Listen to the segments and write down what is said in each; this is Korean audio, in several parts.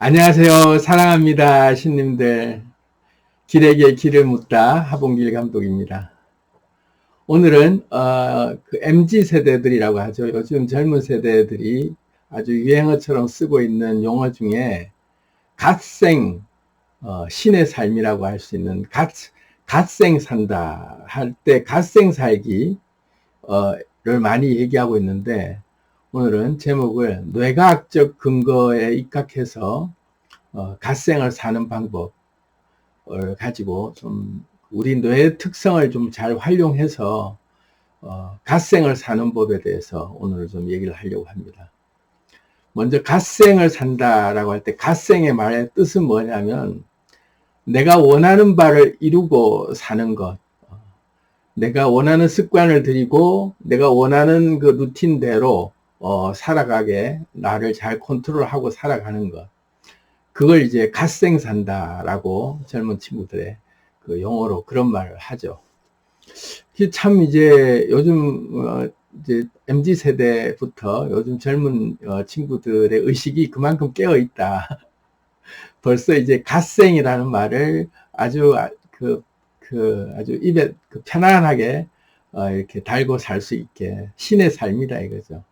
안녕하세요. 사랑합니다. 신님들. 길에게 길을 묻다. 하봉길 감독입니다. 오늘은 그 MZ 세대들이라고 하죠. 요즘 젊은 세대들이 아주 유행어처럼 쓰고 있는 용어 중에 갓생 신의 삶이라고 할 수 있는 갓생 산다 할 때 갓생 살기 를 많이 얘기하고 있는데, 오늘은 제목을 뇌과학적 근거에 입각해서 갓생을 사는 방법을 가지고 좀 우리 뇌의 특성을 좀 잘 활용해서 갓생을 사는 법에 대해서 오늘 좀 얘기를 하려고 합니다. 먼저 갓생을 산다라고 할 때 갓생의 말의 뜻은 뭐냐면 내가 원하는 바를 이루고 사는 것, 내가 원하는 습관을 들이고 내가 원하는 그 루틴대로 살아가게 나를 잘 컨트롤하고 살아가는 것, 그걸 이제 갓생 산다라고 젊은 친구들의 그 용어로 그런 말을 하죠. 참 이제 요즘 이제 MZ 세대부터 요즘 젊은 친구들의 의식이 그만큼 깨어 있다. 벌써 이제 갓생이라는 말을 아주 아주 입에 편안하게 이렇게 달고 살 수 있게 신의 삶이다 이거죠.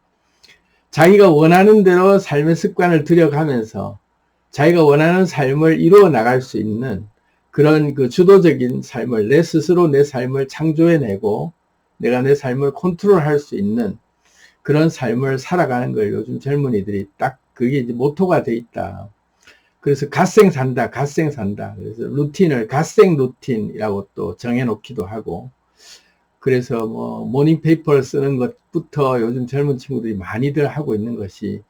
자기가 원하는 대로 삶의 습관을 들여가면서 자기가 원하는 삶을 이루어 나갈 수 있는 그런 그 주도적인 삶을, 내 스스로 내 삶을 창조해내고 내가 내 삶을 컨트롤할 수 있는 그런 삶을 살아가는 걸 요즘 젊은이들이 딱 그게 이제 모토가 돼 있다. 그래서 갓생 산다, 갓생 산다. 그래서 루틴을 갓생 루틴이라고 또 정해놓기도 하고, 그래서 뭐 모닝 페이퍼를 쓰는 것부터 요즘 젊은 친구들이 많이들 하고 있는 것이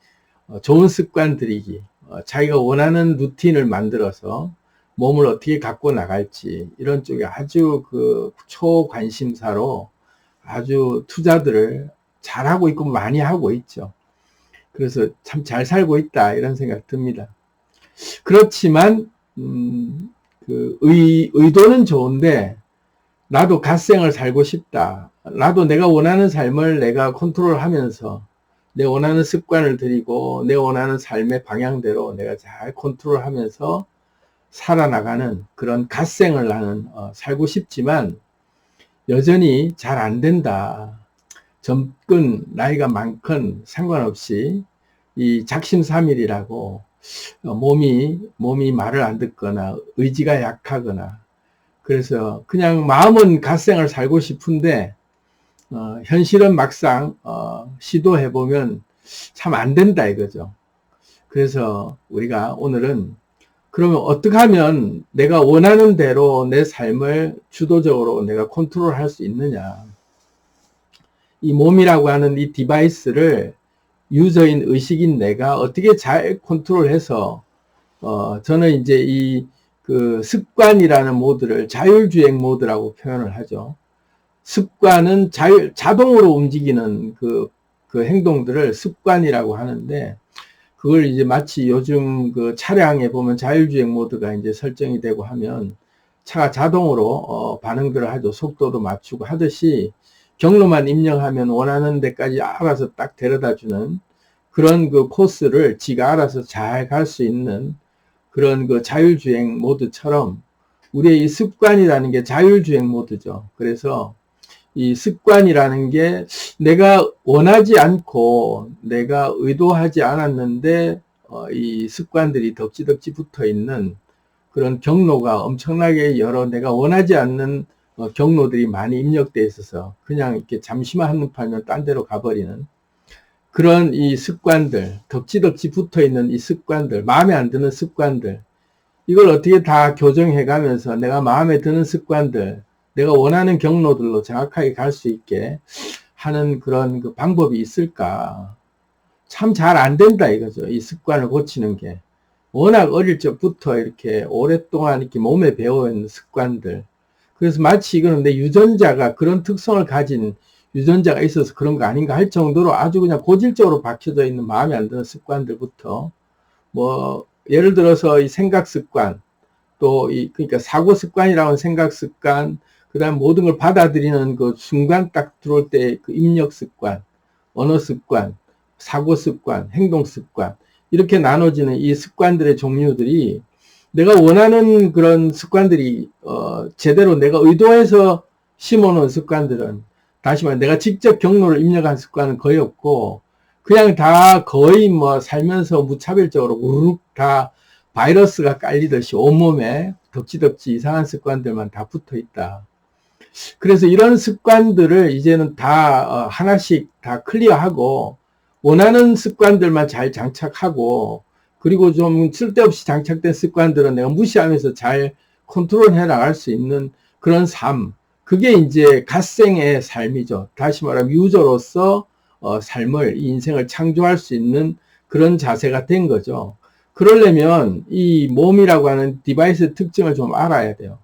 좋은 습관 들이기, 자기가 원하는 루틴을 만들어서 몸을 어떻게 갖고 나갈지 이런 쪽에 아주 그 초관심사로 아주 투자들을 잘하고 있고 많이 하고 있죠. 그래서 참 잘 살고 있다 이런 생각 듭니다. 그렇지만 그 의도는 좋은데 나도 갓생을 살고 싶다. 나도 내가 원하는 삶을 내가 컨트롤하면서 내 원하는 습관을 들이고 내 원하는 삶의 방향대로 내가 잘 컨트롤하면서 살아나가는 그런 갓생을 나는 살고 싶지만 여전히 잘 안 된다. 젊건 나이가 많건 상관없이 이 작심삼일이라고 몸이 말을 안 듣거나 의지가 약하거나 그래서 그냥 마음은 갓생을 살고 싶은데 현실은 막상 시도해보면 참 안 된다 이거죠. 그래서 우리가 오늘은 그러면 어떻게 하면 내가 원하는 대로 내 삶을 주도적으로 내가 컨트롤할 수 있느냐. 이 몸이라고 하는 이 디바이스를 유저인 의식인 내가 어떻게 잘 컨트롤해서 저는 이제 이 그 습관이라는 모드를 자율주행 모드라고 표현을 하죠. 습관은 자동으로 움직이는 그 행동들을 습관이라고 하는데, 그걸 이제 마치 요즘 그 차량에 보면 자율주행 모드가 이제 설정이 되고 하면 차가 자동으로 반응들을 하죠. 속도도 맞추고 하듯이 경로만 입력하면 원하는 데까지 알아서 딱 데려다 주는 그런 그 코스를 지가 알아서 잘 갈 수 있는 그런 그 자율주행 모드처럼 우리의 이 습관이라는 게 자율주행 모드죠. 그래서 이 습관이라는 게 내가 원하지 않고 내가 의도하지 않았는데 이 습관들이 덕지덕지 붙어 있는 그런 경로가 엄청나게 여러 내가 원하지 않는 경로들이 많이 입력되어 있어서 그냥 이렇게 잠시만 한눈 팔면 딴 데로 가버리는 그런 이 습관들, 덕지덕지 붙어 있는 이 습관들, 마음에 안 드는 습관들, 이걸 어떻게 다 교정해 가면서 내가 마음에 드는 습관들, 내가 원하는 경로들로 정확하게 갈 수 있게 하는 그런 그 방법이 있을까? 참 잘 안 된다 이거죠. 이 습관을 고치는 게. 워낙 어릴 적부터 이렇게 오랫동안 이렇게 몸에 배워있는 습관들. 그래서 마치 이거는 내 유전자가 그런 특성을 가진 유전자가 있어서 그런 거 아닌가 할 정도로 아주 그냥 고질적으로 박혀져 있는 마음에 안 드는 습관들부터 뭐 예를 들어서 이 생각 습관, 또 그러니까 사고 습관이라고 하는 생각 습관, 그다음 모든 걸 받아들이는 그 순간 딱 들어올 때 그 입력 습관, 언어 습관, 사고 습관, 행동 습관, 이렇게 나눠지는 이 습관들의 종류들이 내가 원하는 그런 습관들이 제대로 내가 의도해서 심어놓은 습관들은, 다시 말해 내가 직접 경로를 입력한 습관은 거의 없고 그냥 다 거의 뭐 살면서 무차별적으로 우르륵 다 바이러스가 깔리듯이 온몸에 덕지덕지 이상한 습관들만 다 붙어 있다. 그래서 이런 습관들을 이제는 다 하나씩 다 클리어하고 원하는 습관들만 잘 장착하고, 그리고 좀 쓸데없이 장착된 습관들은 내가 무시하면서 잘 컨트롤해 나갈 수 있는 그런 삶, 그게 이제 갓생의 삶이죠. 다시 말하면 유저로서 삶을, 이 인생을 창조할 수 있는 그런 자세가 된 거죠. 그러려면 이 몸이라고 하는 디바이스의 특징을 좀 알아야 돼요.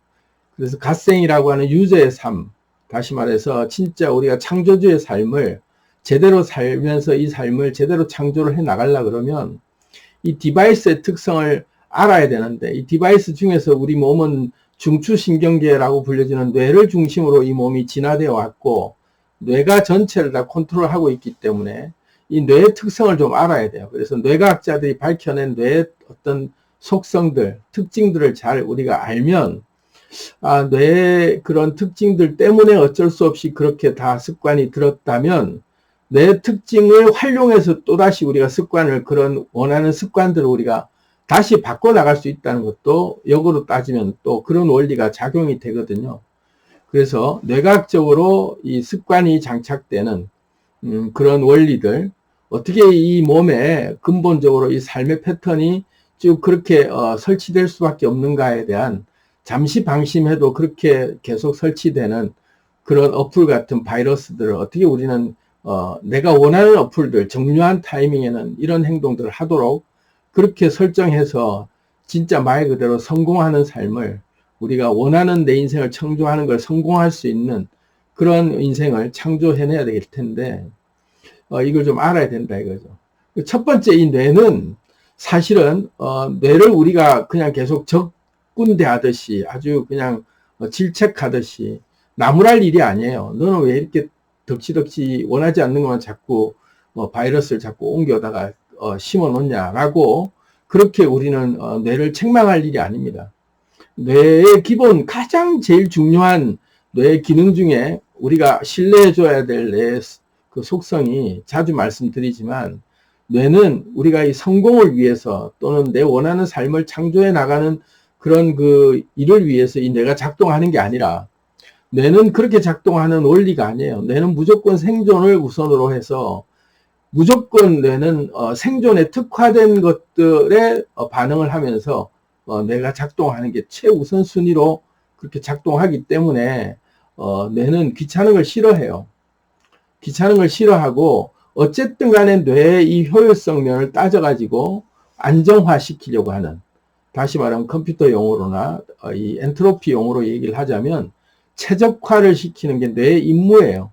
그래서 갓생이라고 하는 유저의 삶, 다시 말해서 진짜 우리가 창조주의 삶을 제대로 살면서 이 삶을 제대로 창조를 해 나가려고 그러면 이 디바이스의 특성을 알아야 되는데, 이 디바이스 중에서 우리 몸은 중추신경계라고 불려지는 뇌를 중심으로 이 몸이 진화되어 왔고 뇌가 전체를 다 컨트롤하고 있기 때문에 이 뇌의 특성을 좀 알아야 돼요. 그래서 뇌과학자들이 밝혀낸 뇌의 어떤 속성들, 특징들을 잘 우리가 알면 뇌의 그런 특징들 때문에 어쩔 수 없이 그렇게 다 습관이 들었다면 뇌의 특징을 활용해서 또다시 우리가 습관을, 그런 원하는 습관들을 우리가 다시 바꿔나갈 수 있다는 것도 역으로 따지면 또 그런 원리가 작용이 되거든요. 그래서 뇌과학적으로 이 습관이 장착되는 그런 원리들, 어떻게 이 몸에 근본적으로 이 삶의 패턴이 쭉 그렇게 설치될 수밖에 없는가에 대한, 잠시 방심해도 그렇게 계속 설치되는 그런 어플 같은 바이러스들을 어떻게 우리는 내가 원하는 어플들, 정류한 타이밍에는 이런 행동들을 하도록 그렇게 설정해서 진짜 말 그대로 성공하는 삶을, 우리가 원하는 내 인생을 창조하는 걸 성공할 수 있는 그런 인생을 창조해내야 될 텐데 이걸 좀 알아야 된다 이거죠. 첫 번째, 이 뇌는 사실은 뇌를 우리가 그냥 계속 적군대하듯이 아주 그냥 질책하듯이 나무랄 일이 아니에요. 너는 왜 이렇게 덕지덕지 원하지 않는 것만 자꾸 바이러스를 자꾸 옮겨다가 심어 놓냐라고 그렇게 우리는 뇌를 책망할 일이 아닙니다. 뇌의 기본, 가장 제일 중요한 뇌의 기능 중에 우리가 신뢰해 줘야 될 뇌의 그 속성이, 자주 말씀드리지만 뇌는 우리가 이 성공을 위해서 또는 내 원하는 삶을 창조해 나가는 그런 그 일을 위해서 이 뇌가 작동하는 게 아니라, 뇌는 그렇게 작동하는 원리가 아니에요. 뇌는 무조건 생존을 우선으로 해서 무조건 뇌는 생존에 특화된 것들에 반응을 하면서 뇌가 작동하는 게 최우선 순위로 그렇게 작동하기 때문에 뇌는 귀찮은 걸 싫어해요. 귀찮은 걸 싫어하고 어쨌든 간에 뇌의 이 효율성 면을 따져가지고 안정화시키려고 하는, 다시 말하면 컴퓨터 용어로나 이 엔트로피 용어로 얘기를 하자면 최적화를 시키는 게 뇌의 임무예요.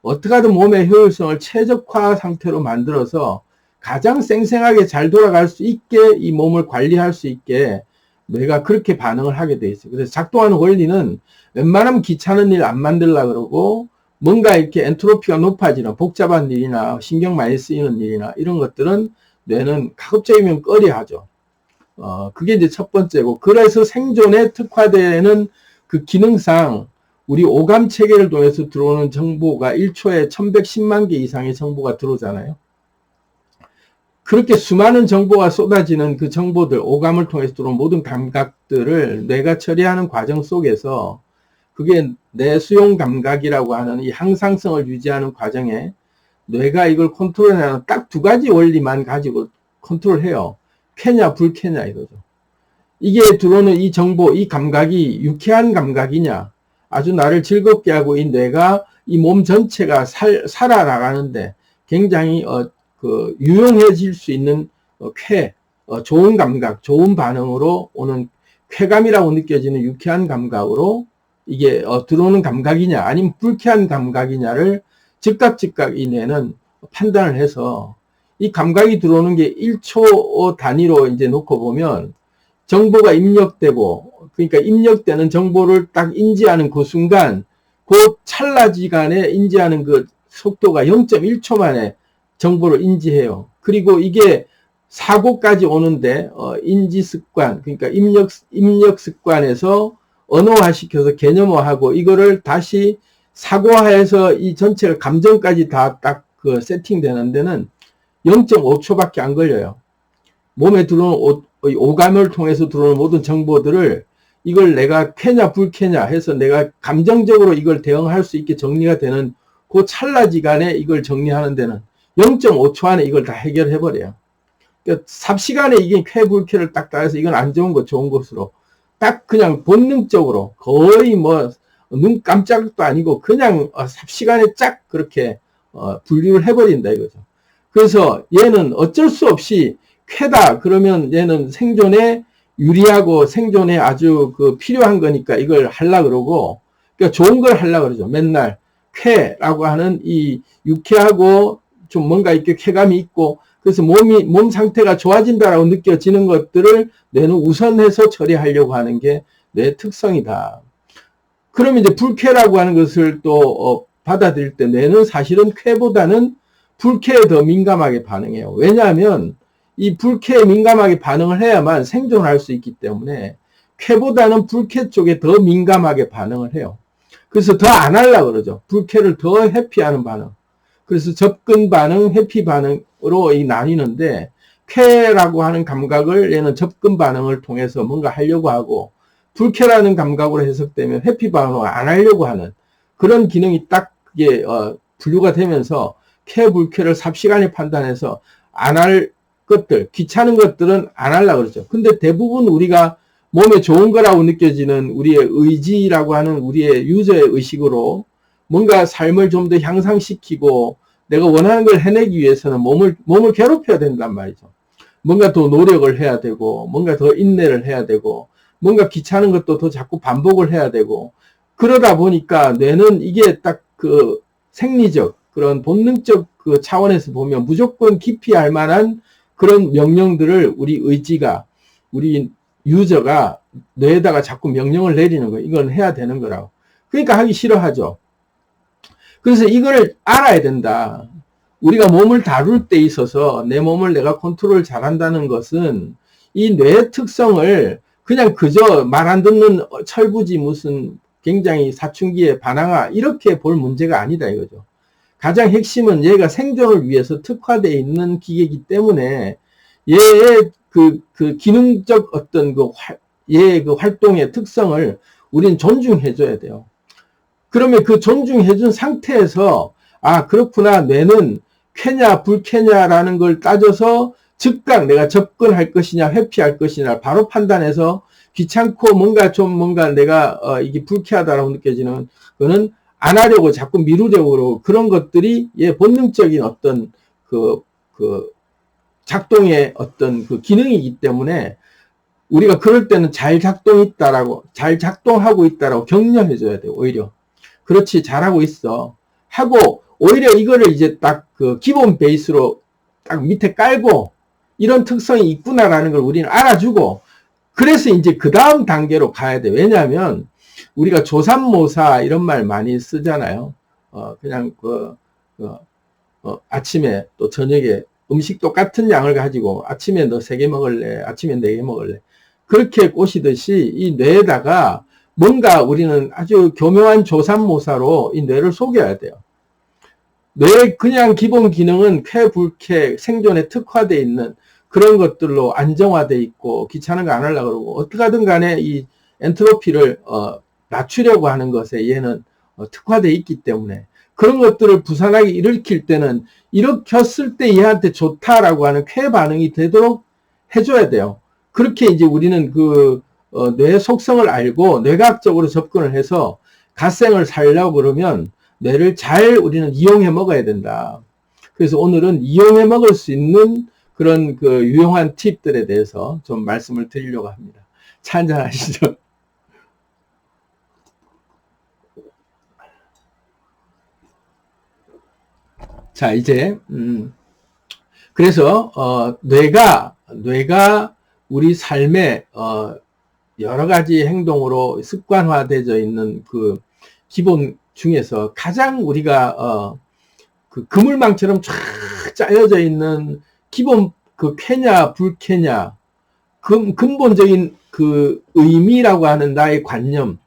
어떻게 하든 몸의 효율성을 최적화 상태로 만들어서 가장 쌩쌩하게 잘 돌아갈 수 있게 이 몸을 관리할 수 있게 뇌가 그렇게 반응을 하게 돼 있어요. 그래서 작동하는 원리는 웬만하면 귀찮은 일 안 만들려고 그러고, 뭔가 이렇게 엔트로피가 높아지는 복잡한 일이나 신경 많이 쓰이는 일이나 이런 것들은 뇌는 가급적이면 꺼려하죠. 그게 이제 첫 번째고, 그래서 생존에 특화되는 그 기능상 우리 오감 체계를 통해서 들어오는 정보가 1초에 1110만 개 이상의 정보가 들어오잖아요. 그렇게 수많은 정보가 쏟아지는 그 정보들, 오감을 통해서 들어온 모든 감각들을 뇌가 처리하는 과정 속에서, 그게 뇌 수용 감각이라고 하는 이 항상성을 유지하는 과정에 뇌가 이걸 컨트롤하는 딱 두 가지 원리만 가지고 컨트롤해요. 쾌냐 불쾌냐 이거죠. 이게 들어오는 이 정보, 이 감각이 유쾌한 감각이냐, 아주 나를 즐겁게 하고 이 뇌가 이 몸 전체가 살아나가는데 굉장히 유용해질 수 있는 좋은 감각, 좋은 반응으로 오는 쾌감이라고 느껴지는 유쾌한 감각으로 이게 들어오는 감각이냐 아니면 불쾌한 감각이냐를 즉각 이 뇌는 판단을 해서, 이 감각이 들어오는 게 1초 단위로 이제 놓고 보면 정보가 입력되고, 그러니까 입력되는 정보를 딱 인지하는 그 순간, 그 찰나지간에 인지하는 그 속도가 0.1초 만에 정보를 인지해요. 그리고 이게 사고까지 오는데 인지 습관, 그러니까 입력 습관에서 언어화 시켜서 개념화하고 이거를 다시 사고화해서 이 전체가 감정까지 다 딱 그 세팅되는 데는 0.5초밖에 안 걸려요. 몸에 들어오는 오감을 통해서 들어오는 모든 정보들을 이걸 내가 쾌냐 불쾌냐 해서 내가 감정적으로 이걸 대응할 수 있게 정리가 되는 그 찰나지간에 이걸 정리하는 데는 0.5초 안에 이걸 다 해결해버려요. 그러니까 삽시간에 이게 쾌 불쾌를 딱 따라서 이건 안 좋은 것 좋은 것으로 딱 그냥 본능적으로 거의 뭐 눈 깜짝도 아니고 그냥 삽시간에 쫙 그렇게 분류를 해버린다 이거죠. 그래서 얘는 어쩔 수 없이 쾌다 그러면 얘는 생존에 유리하고 생존에 아주 그 필요한 거니까 이걸 하려 그러고, 그러니까 좋은 걸 하려 그러죠. 맨날 쾌라고 하는 이 유쾌하고 좀 뭔가 이렇게 쾌감이 있고 그래서 몸 상태가 좋아진다라고 느껴지는 것들을 뇌는 우선해서 처리하려고 하는 게 뇌의 특성이다. 그러면 이제 불쾌라고 하는 것을 또 받아들일 때 뇌는 사실은 쾌보다는 불쾌에 더 민감하게 반응해요. 왜냐하면 이 불쾌에 민감하게 반응을 해야만 생존할 수 있기 때문에 쾌보다는 불쾌 쪽에 더 민감하게 반응을 해요. 그래서 더 안 하려고 그러죠. 불쾌를 더 회피하는 반응. 그래서 접근 반응, 회피 반응으로 나뉘는데 쾌라고 하는 감각을 얘는 접근 반응을 통해서 뭔가 하려고 하고 불쾌라는 감각으로 해석되면 회피 반응을 안 하려고 하는 그런 기능이 딱 이게 분류가 되면서 쾌, 불쾌를 삽시간에 판단해서 안 할 것들, 귀찮은 것들은 안 하려고 그러죠. 근데 대부분 우리가 몸에 좋은 거라고 느껴지는 우리의 의지라고 하는 우리의 유저의 의식으로 뭔가 삶을 좀 더 향상시키고 내가 원하는 걸 해내기 위해서는 몸을 괴롭혀야 된단 말이죠. 뭔가 더 노력을 해야 되고 뭔가 더 인내를 해야 되고 뭔가 귀찮은 것도 더 자꾸 반복을 해야 되고 그러다 보니까 뇌는 이게 딱 그 생리적 그런 본능적 그 차원에서 보면 무조건 기피할 만한 그런 명령들을 우리 의지가 우리 유저가 뇌에다가 자꾸 명령을 내리는 거예요. 이건 해야 되는 거라고. 그러니까 하기 싫어하죠. 그래서 이걸 알아야 된다. 우리가 몸을 다룰 때 있어서 내 몸을 내가 컨트롤 잘한다는 것은 이 뇌의 특성을 그냥 그저 말 안 듣는 철부지 무슨 굉장히 사춘기의 반항아 이렇게 볼 문제가 아니다 이거죠. 가장 핵심은 얘가 생존을 위해서 특화되어 있는 기계이기 때문에 얘의 그 기능적 어떤 얘의 그 활동의 특성을 우리는 존중해줘야 돼요. 그러면 그 존중해준 상태에서 아 그렇구나 뇌는 쾌냐 불쾌냐라는 걸 따져서 즉각 내가 접근할 것이냐 회피할 것이냐 바로 판단해서 귀찮고 뭔가 내가 이게 불쾌하다라고 느껴지는 거는 안 하려고 자꾸 미루려고 그런 것들이 얘 본능적인 어떤 그 작동의 어떤 그 기능이기 때문에 우리가 그럴 때는 잘 작동하고 있다라고 격려해줘야 돼요. 오히려 그렇지 잘하고 있어 하고 오히려 이거를 이제 딱 그 기본 베이스로 딱 밑에 깔고 이런 특성이 있구나라는 걸 우리는 알아주고 그래서 이제 그 다음 단계로 가야 돼. 왜냐하면 우리가 조삼모사 이런 말 많이 쓰잖아요. 그냥 아침에 또 저녁에 음식 똑같은 양을 가지고 아침에 너 3개 먹을래? 아침에 4개 먹을래? 그렇게 꼬시듯이 이 뇌에다가 뭔가 우리는 아주 교묘한 조삼모사로 이 뇌를 속여야 돼요. 뇌의 그냥 기본 기능은 쾌, 불쾌, 생존에 특화되어 있는 그런 것들로 안정화되어 있고 귀찮은 거 안 하려고 그러고 어떻게 하든 간에 이 엔트로피를 낮추려고 하는 것에 얘는 특화되어 있기 때문에 그런 것들을 부산하게 일으킬 때는 일으켰을 때 얘한테 좋다라고 하는 쾌 반응이 되도록 해줘야 돼요. 그렇게 이제 우리는 뇌의 속성을 알고 뇌과학적으로 접근을 해서 갓생을 살려고 그러면 뇌를 잘 우리는 이용해 먹어야 된다. 그래서 오늘은 이용해 먹을 수 있는 그런 유용한 팁들에 대해서 좀 말씀을 드리려고 합니다. 차 한잔 하시죠. 자, 이제, 그래서, 뇌가 우리 삶에, 여러 가지 행동으로 습관화되어 있는 그 기본 중에서 가장 우리가, 그물망처럼 쫙 짜여져 있는 기본 그 쾌냐, 불쾌냐, 근본적인 그 의미라고 하는 나의 관념,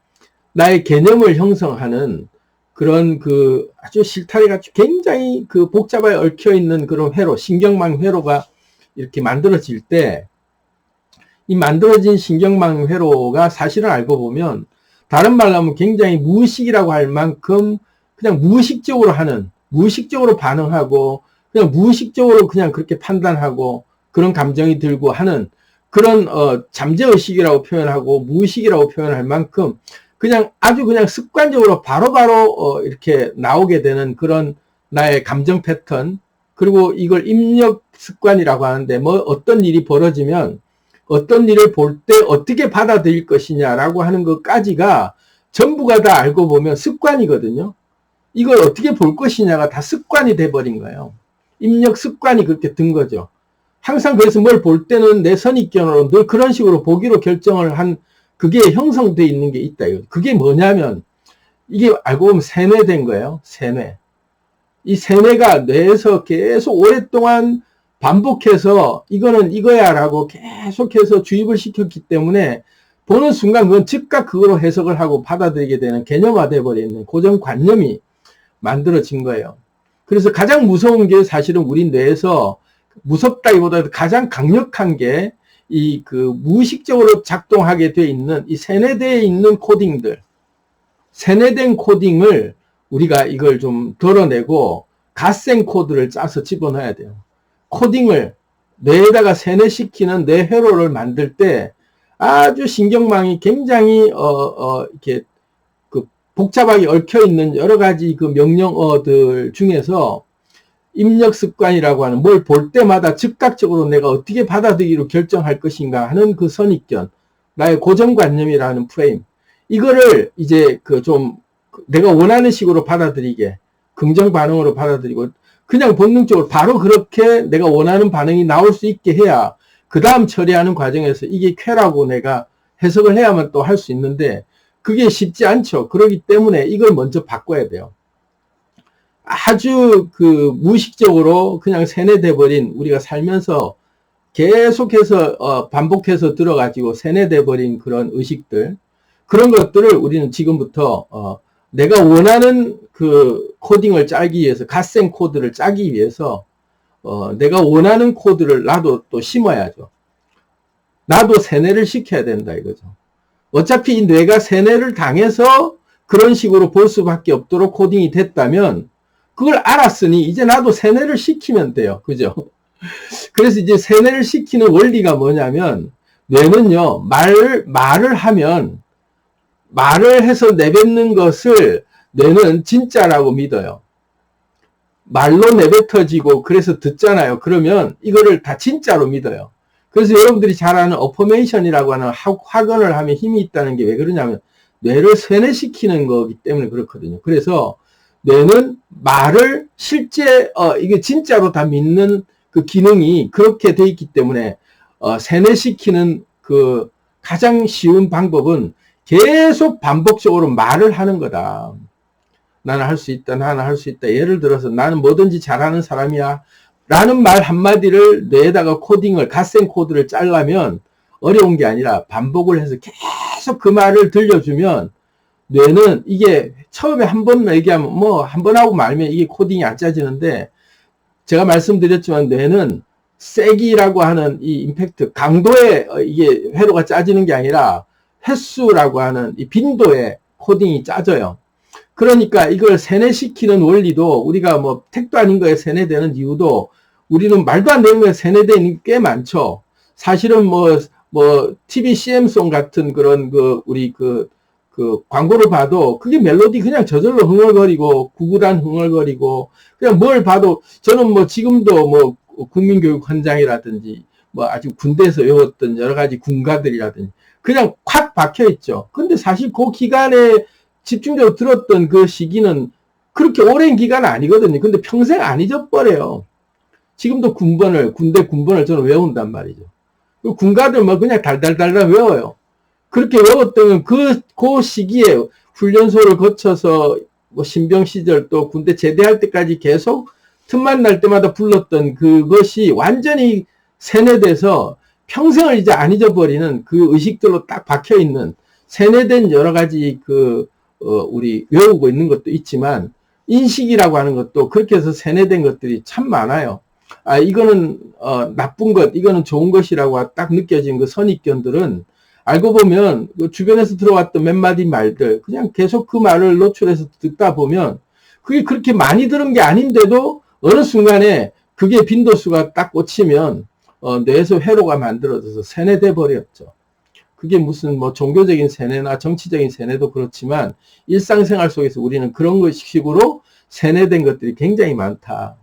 나의 개념을 형성하는 그런 그 아주 실타래가 굉장히 그 복잡하게 얽혀 있는 그런 회로, 신경망 회로가 이렇게 만들어질 때, 이 만들어진 신경망 회로가 사실은 알고 보면, 다른 말로 하면 굉장히 무의식이라고 할 만큼 그냥 무의식적으로 하는, 무의식적으로 반응하고, 그냥 무의식적으로 그냥 그렇게 판단하고, 그런 감정이 들고 하는 그런, 잠재의식이라고 표현하고, 무의식이라고 표현할 만큼, 그냥 아주 그냥 습관적으로 바로바로 이렇게 나오게 되는 그런 나의 감정 패턴, 그리고 이걸 입력 습관이라고 하는데, 뭐 어떤 일이 벌어지면 어떤 일을 볼 때 어떻게 받아들일 것이냐라고 하는 것까지가 전부가 다 알고 보면 습관이거든요. 이걸 어떻게 볼 것이냐가 다 습관이 돼버린 거예요. 입력 습관이 그렇게 든 거죠. 항상 그래서 뭘 볼 때는 내 선입견으로 늘 그런 식으로 보기로 결정을 한 그게 형성되어 있는 게 있다. 그게 뭐냐면 이게 알고 보면 세뇌된 거예요. 세뇌. 이 세뇌가 뇌에서 계속 오랫동안 반복해서 이거는 이거야 라고 계속해서 주입을 시켰기 때문에 보는 순간 그건 즉각 그거로 해석을 하고 받아들이게 되는 개념화되어 버리는 고정관념이 만들어진 거예요. 그래서 가장 무서운 게 사실은 우리 뇌에서 무섭다기보다도 가장 강력한 게 이 그 무의식적으로 작동하게 돼 있는 이 세뇌되어 있는 코딩들, 세뇌된 코딩을 우리가 이걸 좀 덜어내고 갓생 코드를 짜서 집어넣어야 돼요. 코딩을 뇌에다가 세뇌시키는 뇌 회로를 만들 때 아주 신경망이 굉장히 이렇게 그 복잡하게 얽혀 있는 여러 가지 그 명령어들 중에서 입력 습관이라고 하는 뭘 볼 때마다 즉각적으로 내가 어떻게 받아들이기로 결정할 것인가 하는 그 선입견, 나의 고정관념이라는 프레임, 이거를 이제 그 좀 내가 원하는 식으로 받아들이게, 긍정 반응으로 받아들이고 그냥 본능적으로 바로 그렇게 내가 원하는 반응이 나올 수 있게 해야 그 다음 처리하는 과정에서 이게 쾌라고 내가 해석을 해야만 또 할 수 있는데 그게 쉽지 않죠. 그렇기 때문에 이걸 먼저 바꿔야 돼요. 아주 그 무의식적으로 그냥 세뇌돼 버린, 우리가 살면서 계속해서 반복해서 들어가지고 세뇌돼 버린 그런 의식들, 그런 것들을 우리는 지금부터 내가 원하는 그 코딩을 짜기 위해서, 갓생 코드를 짜기 위해서 내가 원하는 코드를 나도 또 심어야죠. 나도 세뇌를 시켜야 된다 이거죠. 어차피 이 뇌가 세뇌를 당해서 그런 식으로 볼 수밖에 없도록 코딩이 됐다면 그걸 알았으니 이제 나도 세뇌를 시키면 돼요. 그죠? 그래서 이제 세뇌를 시키는 원리가 뭐냐면, 뇌는요, 말을 하면, 말을 해서 내뱉는 것을 뇌는 진짜라고 믿어요. 말로 내뱉어지고 그래서 듣잖아요. 그러면 이거를 다 진짜로 믿어요. 그래서 여러분들이 잘 아는 어포메이션이라고 하는 확언을 하면 힘이 있다는 게 왜 그러냐면 뇌를 세뇌시키는 거기 때문에 그렇거든요. 그래서 뇌는 말을 실제 이게 진짜로 다 믿는 그 기능이 그렇게 돼 있기 때문에 세뇌시키는 그 가장 쉬운 방법은 계속 반복적으로 말을 하는 거다. 나는 할 수 있다. 나는 할 수 있다. 예를 들어서 나는 뭐든지 잘하는 사람이야. 라는 말 한마디를 뇌에다가 코딩을, 갓생 코드를 짜려면 어려운 게 아니라 반복을 해서 계속 그 말을 들려주면 뇌는 이게 처음에 한 번 얘기하면 뭐 한 번 하고 말면 이게 코딩이 안 짜지는데, 제가 말씀드렸지만 뇌는 세기라고 하는 이 임팩트, 강도에 이게 회로가 짜지는 게 아니라 횟수라고 하는 이 빈도에 코딩이 짜져요. 그러니까 이걸 세뇌시키는 원리도 우리가 뭐 택도 아닌 거에 세뇌되는 이유도 우리는 말도 안 되는 거에 세뇌되는 게 꽤 많죠. 사실은 뭐 TV CM송 같은 그런 우리 그 광고를 봐도 그게 멜로디 그냥 저절로 흥얼거리고 구구단 흥얼거리고 그냥 뭘 봐도, 저는 뭐 지금도 뭐 국민교육 현장이라든지 뭐 아주 군대에서 외웠던 여러 가지 군가들이라든지 그냥 콱 박혀 있죠. 근데 사실 그 기간에 집중적으로 들었던 그 시기는 그렇게 오랜 기간 아니거든요. 근데 평생 안 잊어버려요. 지금도 군대 군번을 저는 외운단 말이죠. 그 군가들 뭐 그냥 달달달달 외워요. 그렇게 외웠던 그 시기에 훈련소를 거쳐서 뭐 신병 시절 또 군대 제대할 때까지 계속 틈만 날 때마다 불렀던 그것이 완전히 세뇌돼서 평생을 이제 안 잊어버리는 그 의식들로 딱 박혀 있는 세뇌된 여러 가지 우리 외우고 있는 것도 있지만 인식이라고 하는 것도 그렇게 해서 세뇌된 것들이 참 많아요. 아, 이거는 나쁜 것, 이거는 좋은 것이라고 딱 느껴진 그 선입견들은 알고 보면 그 주변에서 들어왔던 몇 마디 말들 그냥 계속 그 말을 노출해서 듣다 보면 그게 그렇게 많이 들은 게 아닌데도 어느 순간에 그게 빈도수가 딱 꽂히면 뇌에서 회로가 만들어져서 세뇌돼 버렸죠. 그게 무슨 뭐 종교적인 세뇌나 정치적인 세뇌도 그렇지만 일상생활 속에서 우리는 그런 식으로 세뇌된 것들이 굉장히 많다.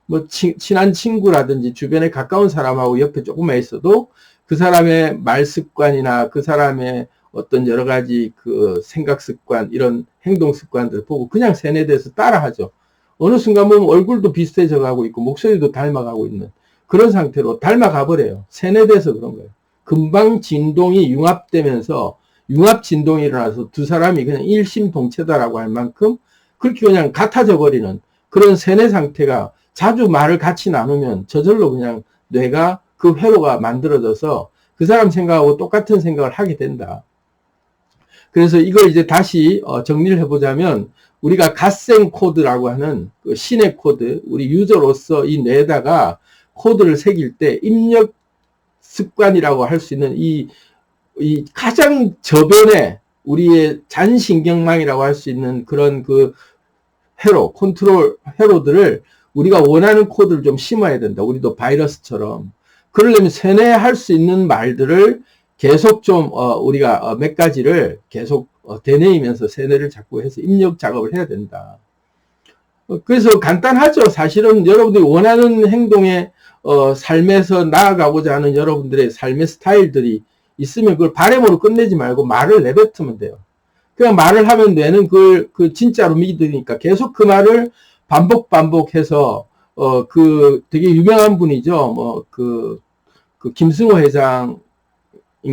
뭐 친한 친구라든지 주변에 가까운 사람하고 옆에 조금만 있어도 그 사람의 말 습관이나 그 사람의 어떤 여러 가지 그 생각 습관, 이런 행동 습관들을 보고 그냥 세뇌돼서 따라하죠. 어느 순간 보면 얼굴도 비슷해져 가고 있고 목소리도 닮아가고 있는 그런 상태로 닮아가 버려요. 세뇌돼서 그런 거예요. 금방 진동이 융합되면서 융합 진동이 일어나서 두 사람이 그냥 일심동체다라고 할 만큼 그렇게 그냥 같아져 버리는 그런 세뇌 상태가 자주 말을 같이 나누면 저절로 그냥 뇌가 그 회로가 만들어져서 그 사람 생각하고 똑같은 생각을 하게 된다. 그래서 이걸 이제 다시 정리를 해보자면 우리가 갓생 코드라고 하는 그 신의 코드, 우리 유저로서 이 뇌에다가 코드를 새길 때 입력 습관이라고 할 수 있는 이 가장 저변에 우리의 잔신경망이라고 할 수 있는 그런 그 회로, 컨트롤 회로들을 우리가 원하는 코드를 좀 심어야 된다. 우리도 바이러스처럼. 그러려면 세뇌할 수 있는 말들을 계속 좀 우리가 몇 가지를 계속 되뇌이면서 세뇌를 자꾸 해서 입력 작업을 해야 된다. 그래서 간단하죠. 사실은 여러분들이 원하는 행동에 삶에서 나아가고자 하는 여러분들의 삶의 스타일들이 있으면 그걸 바램으로 끝내지 말고 말을 내뱉으면 돼요. 그냥 말을 하면 뇌는 그걸 진짜로 믿으니까 계속 그 말을 반복해서 되게 유명한 분이죠. 그 김승호 회장인가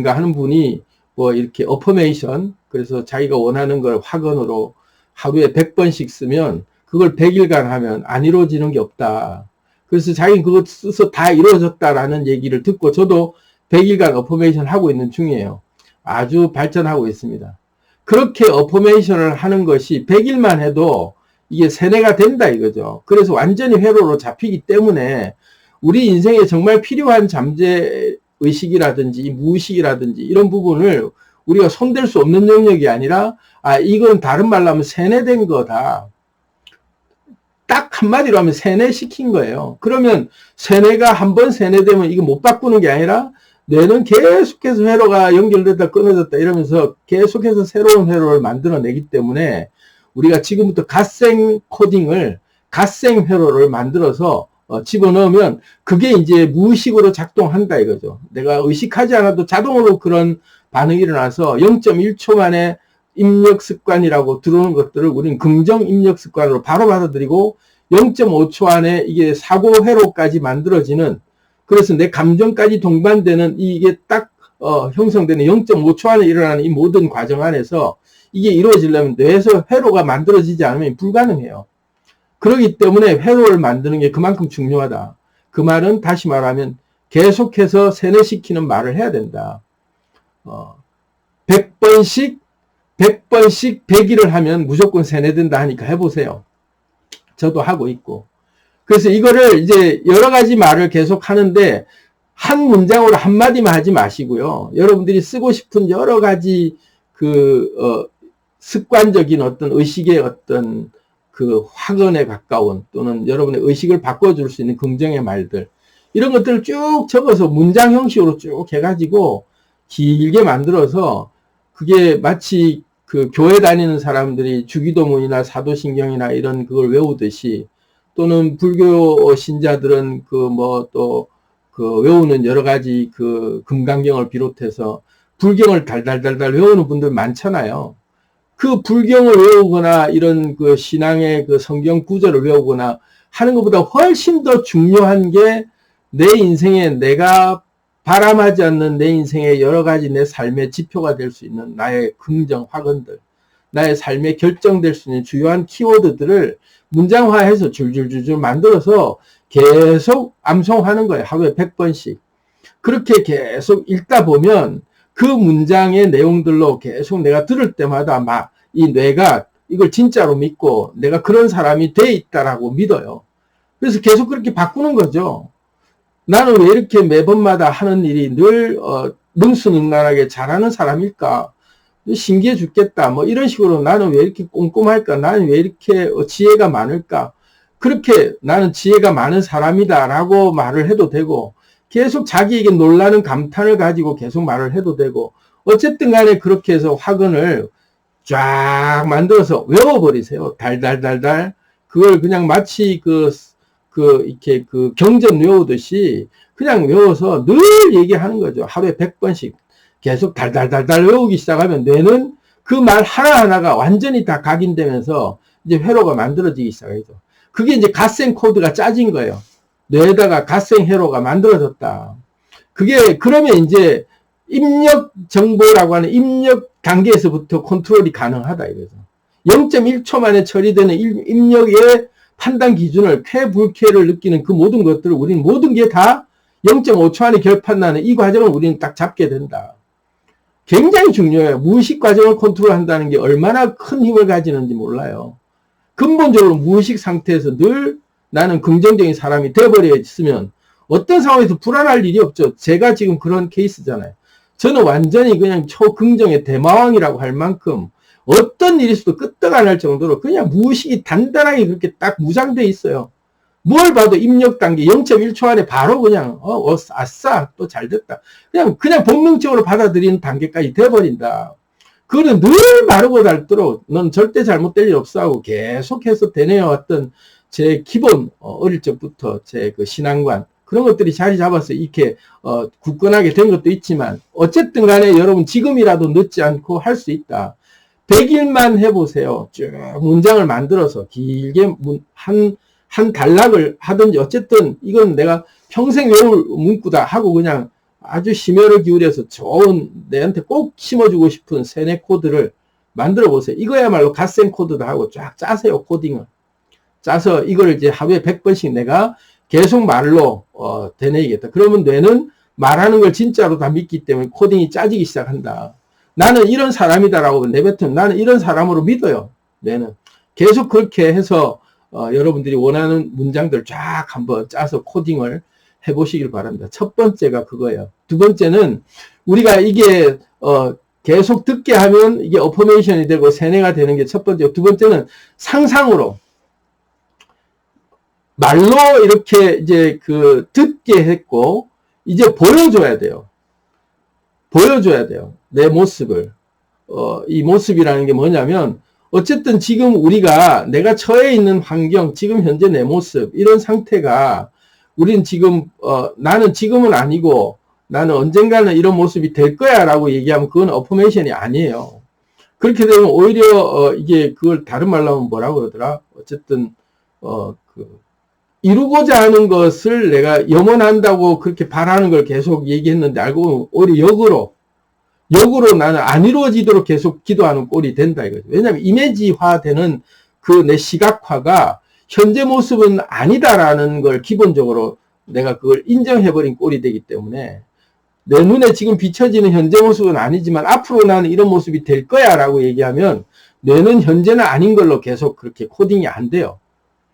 하는 분이 뭐 이렇게 어퍼메이션, 그래서 자기가 원하는 걸 확언으로 하루에 100번씩 쓰면 그걸 100일간 하면 안 이루어지는 게 없다. 그래서 자기는 그거 써서 다 이루어졌다라는 얘기를 듣고 저도 100일간 어퍼메이션 하고 있는 중이에요. 아주 발전하고 있습니다. 그렇게 어퍼메이션을 하는 것이 100일만 해도 이게 세뇌가 된다 이거죠. 그래서 완전히 회로로 잡히기 때문에 우리 인생에 정말 필요한 잠재의식이라든지 무의식이라든지 이런 부분을 우리가 손댈 수 없는 영역이 아니라 이건 다른 말로 하면 세뇌된 거다. 딱 한마디로 하면 세뇌시킨 거예요. 그러면 세뇌가 한번 세뇌되면 이거 못 바꾸는 게 아니라 뇌는 계속해서 회로가 연결됐다 끊어졌다 이러면서 계속해서 새로운 회로를 만들어내기 때문에 우리가 지금부터 갓생 코딩을, 갓생 회로를 만들어서 집어넣으면 그게 이제 무의식으로 작동한다 이거죠. 내가 의식하지 않아도 자동으로 그런 반응이 일어나서 0.1초 만에 입력 습관이라고 들어오는 것들을 우리는 긍정 입력 습관으로 바로 받아들이고 0.5초 안에 이게 사고 회로까지 만들어지는, 그래서 내 감정까지 동반되는 이게 딱 형성되는 0.5초 안에 일어나는 이 모든 과정 안에서 이게 이루어지려면 뇌에서 회로가 만들어지지 않으면 불가능해요. 그렇기 때문에 회로를 만드는 게 그만큼 중요하다. 그 말은 다시 말하면 계속해서 세뇌시키는 말을 해야 된다. 100번씩 100일을 하면 무조건 세뇌된다 하니까 해보세요. 저도 하고 있고. 그래서 이거를 이제 여러 가지 말을 계속 하는데 한 문장으로 한마디만 하지 마시고요. 여러분들이 쓰고 싶은 여러 가지 습관적인 어떤 의식의 어떤 그 확언에 가까운 또는 여러분의 의식을 바꿔줄 수 있는 긍정의 말들, 이런 것들을 쭉 적어서 문장 형식으로 쭉 해가지고 길게 만들어서 그게 마치 그 교회 다니는 사람들이 주기도문이나 사도신경이나 이런 그걸 외우듯이, 또는 불교 신자들은 외우는 여러 가지 금강경을 비롯해서 불경을 달달달달 외우는 분들 많잖아요. 그 불경을 외우거나 이런 신앙의 성경 구절을 외우거나 하는 것보다 훨씬 더 중요한 게 내 인생에 내가 바람하지 않는 내 인생의 여러 가지 내 삶의 지표가 될 수 있는 나의 긍정 확언들, 나의 삶에 결정될 수 있는 주요한 키워드들을 문장화해서 줄줄줄줄 만들어서 계속 암송하는 거예요. 하루에 100번씩. 그렇게 계속 읽다 보면 그 문장의 내용들로 계속 내가 들을 때마다 막 이 뇌가 이걸 진짜로 믿고 내가 그런 사람이 돼 있다라고 믿어요. 그래서 계속 그렇게 바꾸는 거죠. 나는 왜 이렇게 매번마다 하는 일이 늘 능수능란하게 잘하는 사람일까? 신기해 죽겠다. 뭐 이런 식으로 나는 왜 이렇게 꼼꼼할까? 나는 왜 이렇게 지혜가 많을까? 그렇게 나는 지혜가 많은 사람이다라고 말을 해도 되고, 계속 자기에게 놀라는 감탄을 가지고 계속 말을 해도 되고, 어쨌든 간에 그렇게 해서 화근을 쫙 만들어서 외워버리세요. 달달달달. 그걸 그냥 마치 이렇게 경전 외우듯이 그냥 외워서 늘 얘기하는 거죠. 하루에 100번씩 계속 달달달달 외우기 시작하면 뇌는 그 말 하나하나가 완전히 다 각인되면서 이제 회로가 만들어지기 시작하죠. 그게 이제 갓생 코드가 짜진 거예요. 뇌에다가 갓생 회로가 만들어졌다. 그게 그러면 이제 입력 정보라고 하는 입력 단계에서부터 컨트롤이 가능하다 이거죠. 0.1초 만에 처리되는 입력의 판단 기준을 쾌불쾌를 느끼는 그 모든 것들을 우리는 모든 게 다 0.5초 안에 결판나는 이 과정을 우리는 딱 잡게 된다. 굉장히 중요해요. 무의식 과정을 컨트롤한다는 게 얼마나 큰 힘을 가지는지 몰라요. 근본적으로 무의식 상태에서 늘 나는 긍정적인 사람이 돼버려 있으면 어떤 상황에서 불안할 일이 없죠. 제가 지금 그런 케이스잖아요. 저는 완전히 그냥 초긍정의 대마왕이라고 할 만큼 어떤 일이 있어도 끄떡 안 할 정도로 그냥 무의식이 단단하게 그렇게 딱 무장돼 있어요. 뭘 봐도 입력 단계 0.1초 안에 바로 그냥 아싸 또 잘 됐다. 그냥 본능적으로 받아들이는 단계까지 돼버린다. 그거는 늘 마르고 닳도록 넌 절대 잘못될 일 없어 하고 계속해서 되뇌어왔던 제 기본 어릴 적부터 제 그 신앙관 그런 것들이 자리 잡아서 이렇게 굳건하게 된 것도 있지만 어쨌든 간에 여러분 지금이라도 늦지 않고 할 수 있다. 100일만 해보세요. 쭉 문장을 만들어서 길게 한 단락을 하든지 어쨌든 이건 내가 평생 외울 문구다 하고 그냥 아주 심혈을 기울여서 좋은 내한테 꼭 심어주고 싶은 세뇌 코드를 만들어 보세요. 이거야말로 갓생 코드다 하고 쫙 짜세요. 코딩을. 짜서 이걸 이제 하루에 100번씩 내가 계속 말로 되뇌이겠다. 그러면 뇌는 말하는 걸 진짜로 다 믿기 때문에 코딩이 짜지기 시작한다. 나는 이런 사람이다라고 내뱉으면 나는 이런 사람으로 믿어요. 뇌는. 계속 그렇게 해서 여러분들이 원하는 문장들 쫙 한번 짜서 코딩을 해보시길 바랍니다. 첫 번째가 그거예요. 두 번째는 우리가 이게 계속 듣게 하면 이게 어포메이션이 되고 세뇌가 되는 게 첫 번째고, 두 번째는 상상으로 말로 이렇게 이제 듣게 했고 이제 보여줘야 돼요. 보여줘야 돼요. 내 모습을. 이 모습이라는 게 뭐냐면 어쨌든 지금 우리가 내가 처해 있는 환경, 지금 현재 내 모습 이런 상태가 우린 지금 나는 지금은 아니고 나는 언젠가는 이런 모습이 될 거야 라고 얘기하면 그건 어포메이션이 아니에요. 그렇게 되면 오히려 이게 그걸 다른 말로 하면 뭐라고 그러더라. 어쨌든 이루고자 하는 것을 내가 염원한다고 그렇게 바라는 걸 계속 얘기했는데 알고 보면 오히려 역으로 나는 안 이루어지도록 계속 기도하는 꼴이 된다 이거죠. 왜냐하면 이미지화되는 그 내 시각화가 현재 모습은 아니다라는 걸 기본적으로 내가 그걸 인정해버린 꼴이 되기 때문에 내 눈에 지금 비춰지는 현재 모습은 아니지만 앞으로 나는 이런 모습이 될 거야 라고 얘기하면 뇌는 현재는 아닌 걸로 계속 그렇게 코딩이 안 돼요.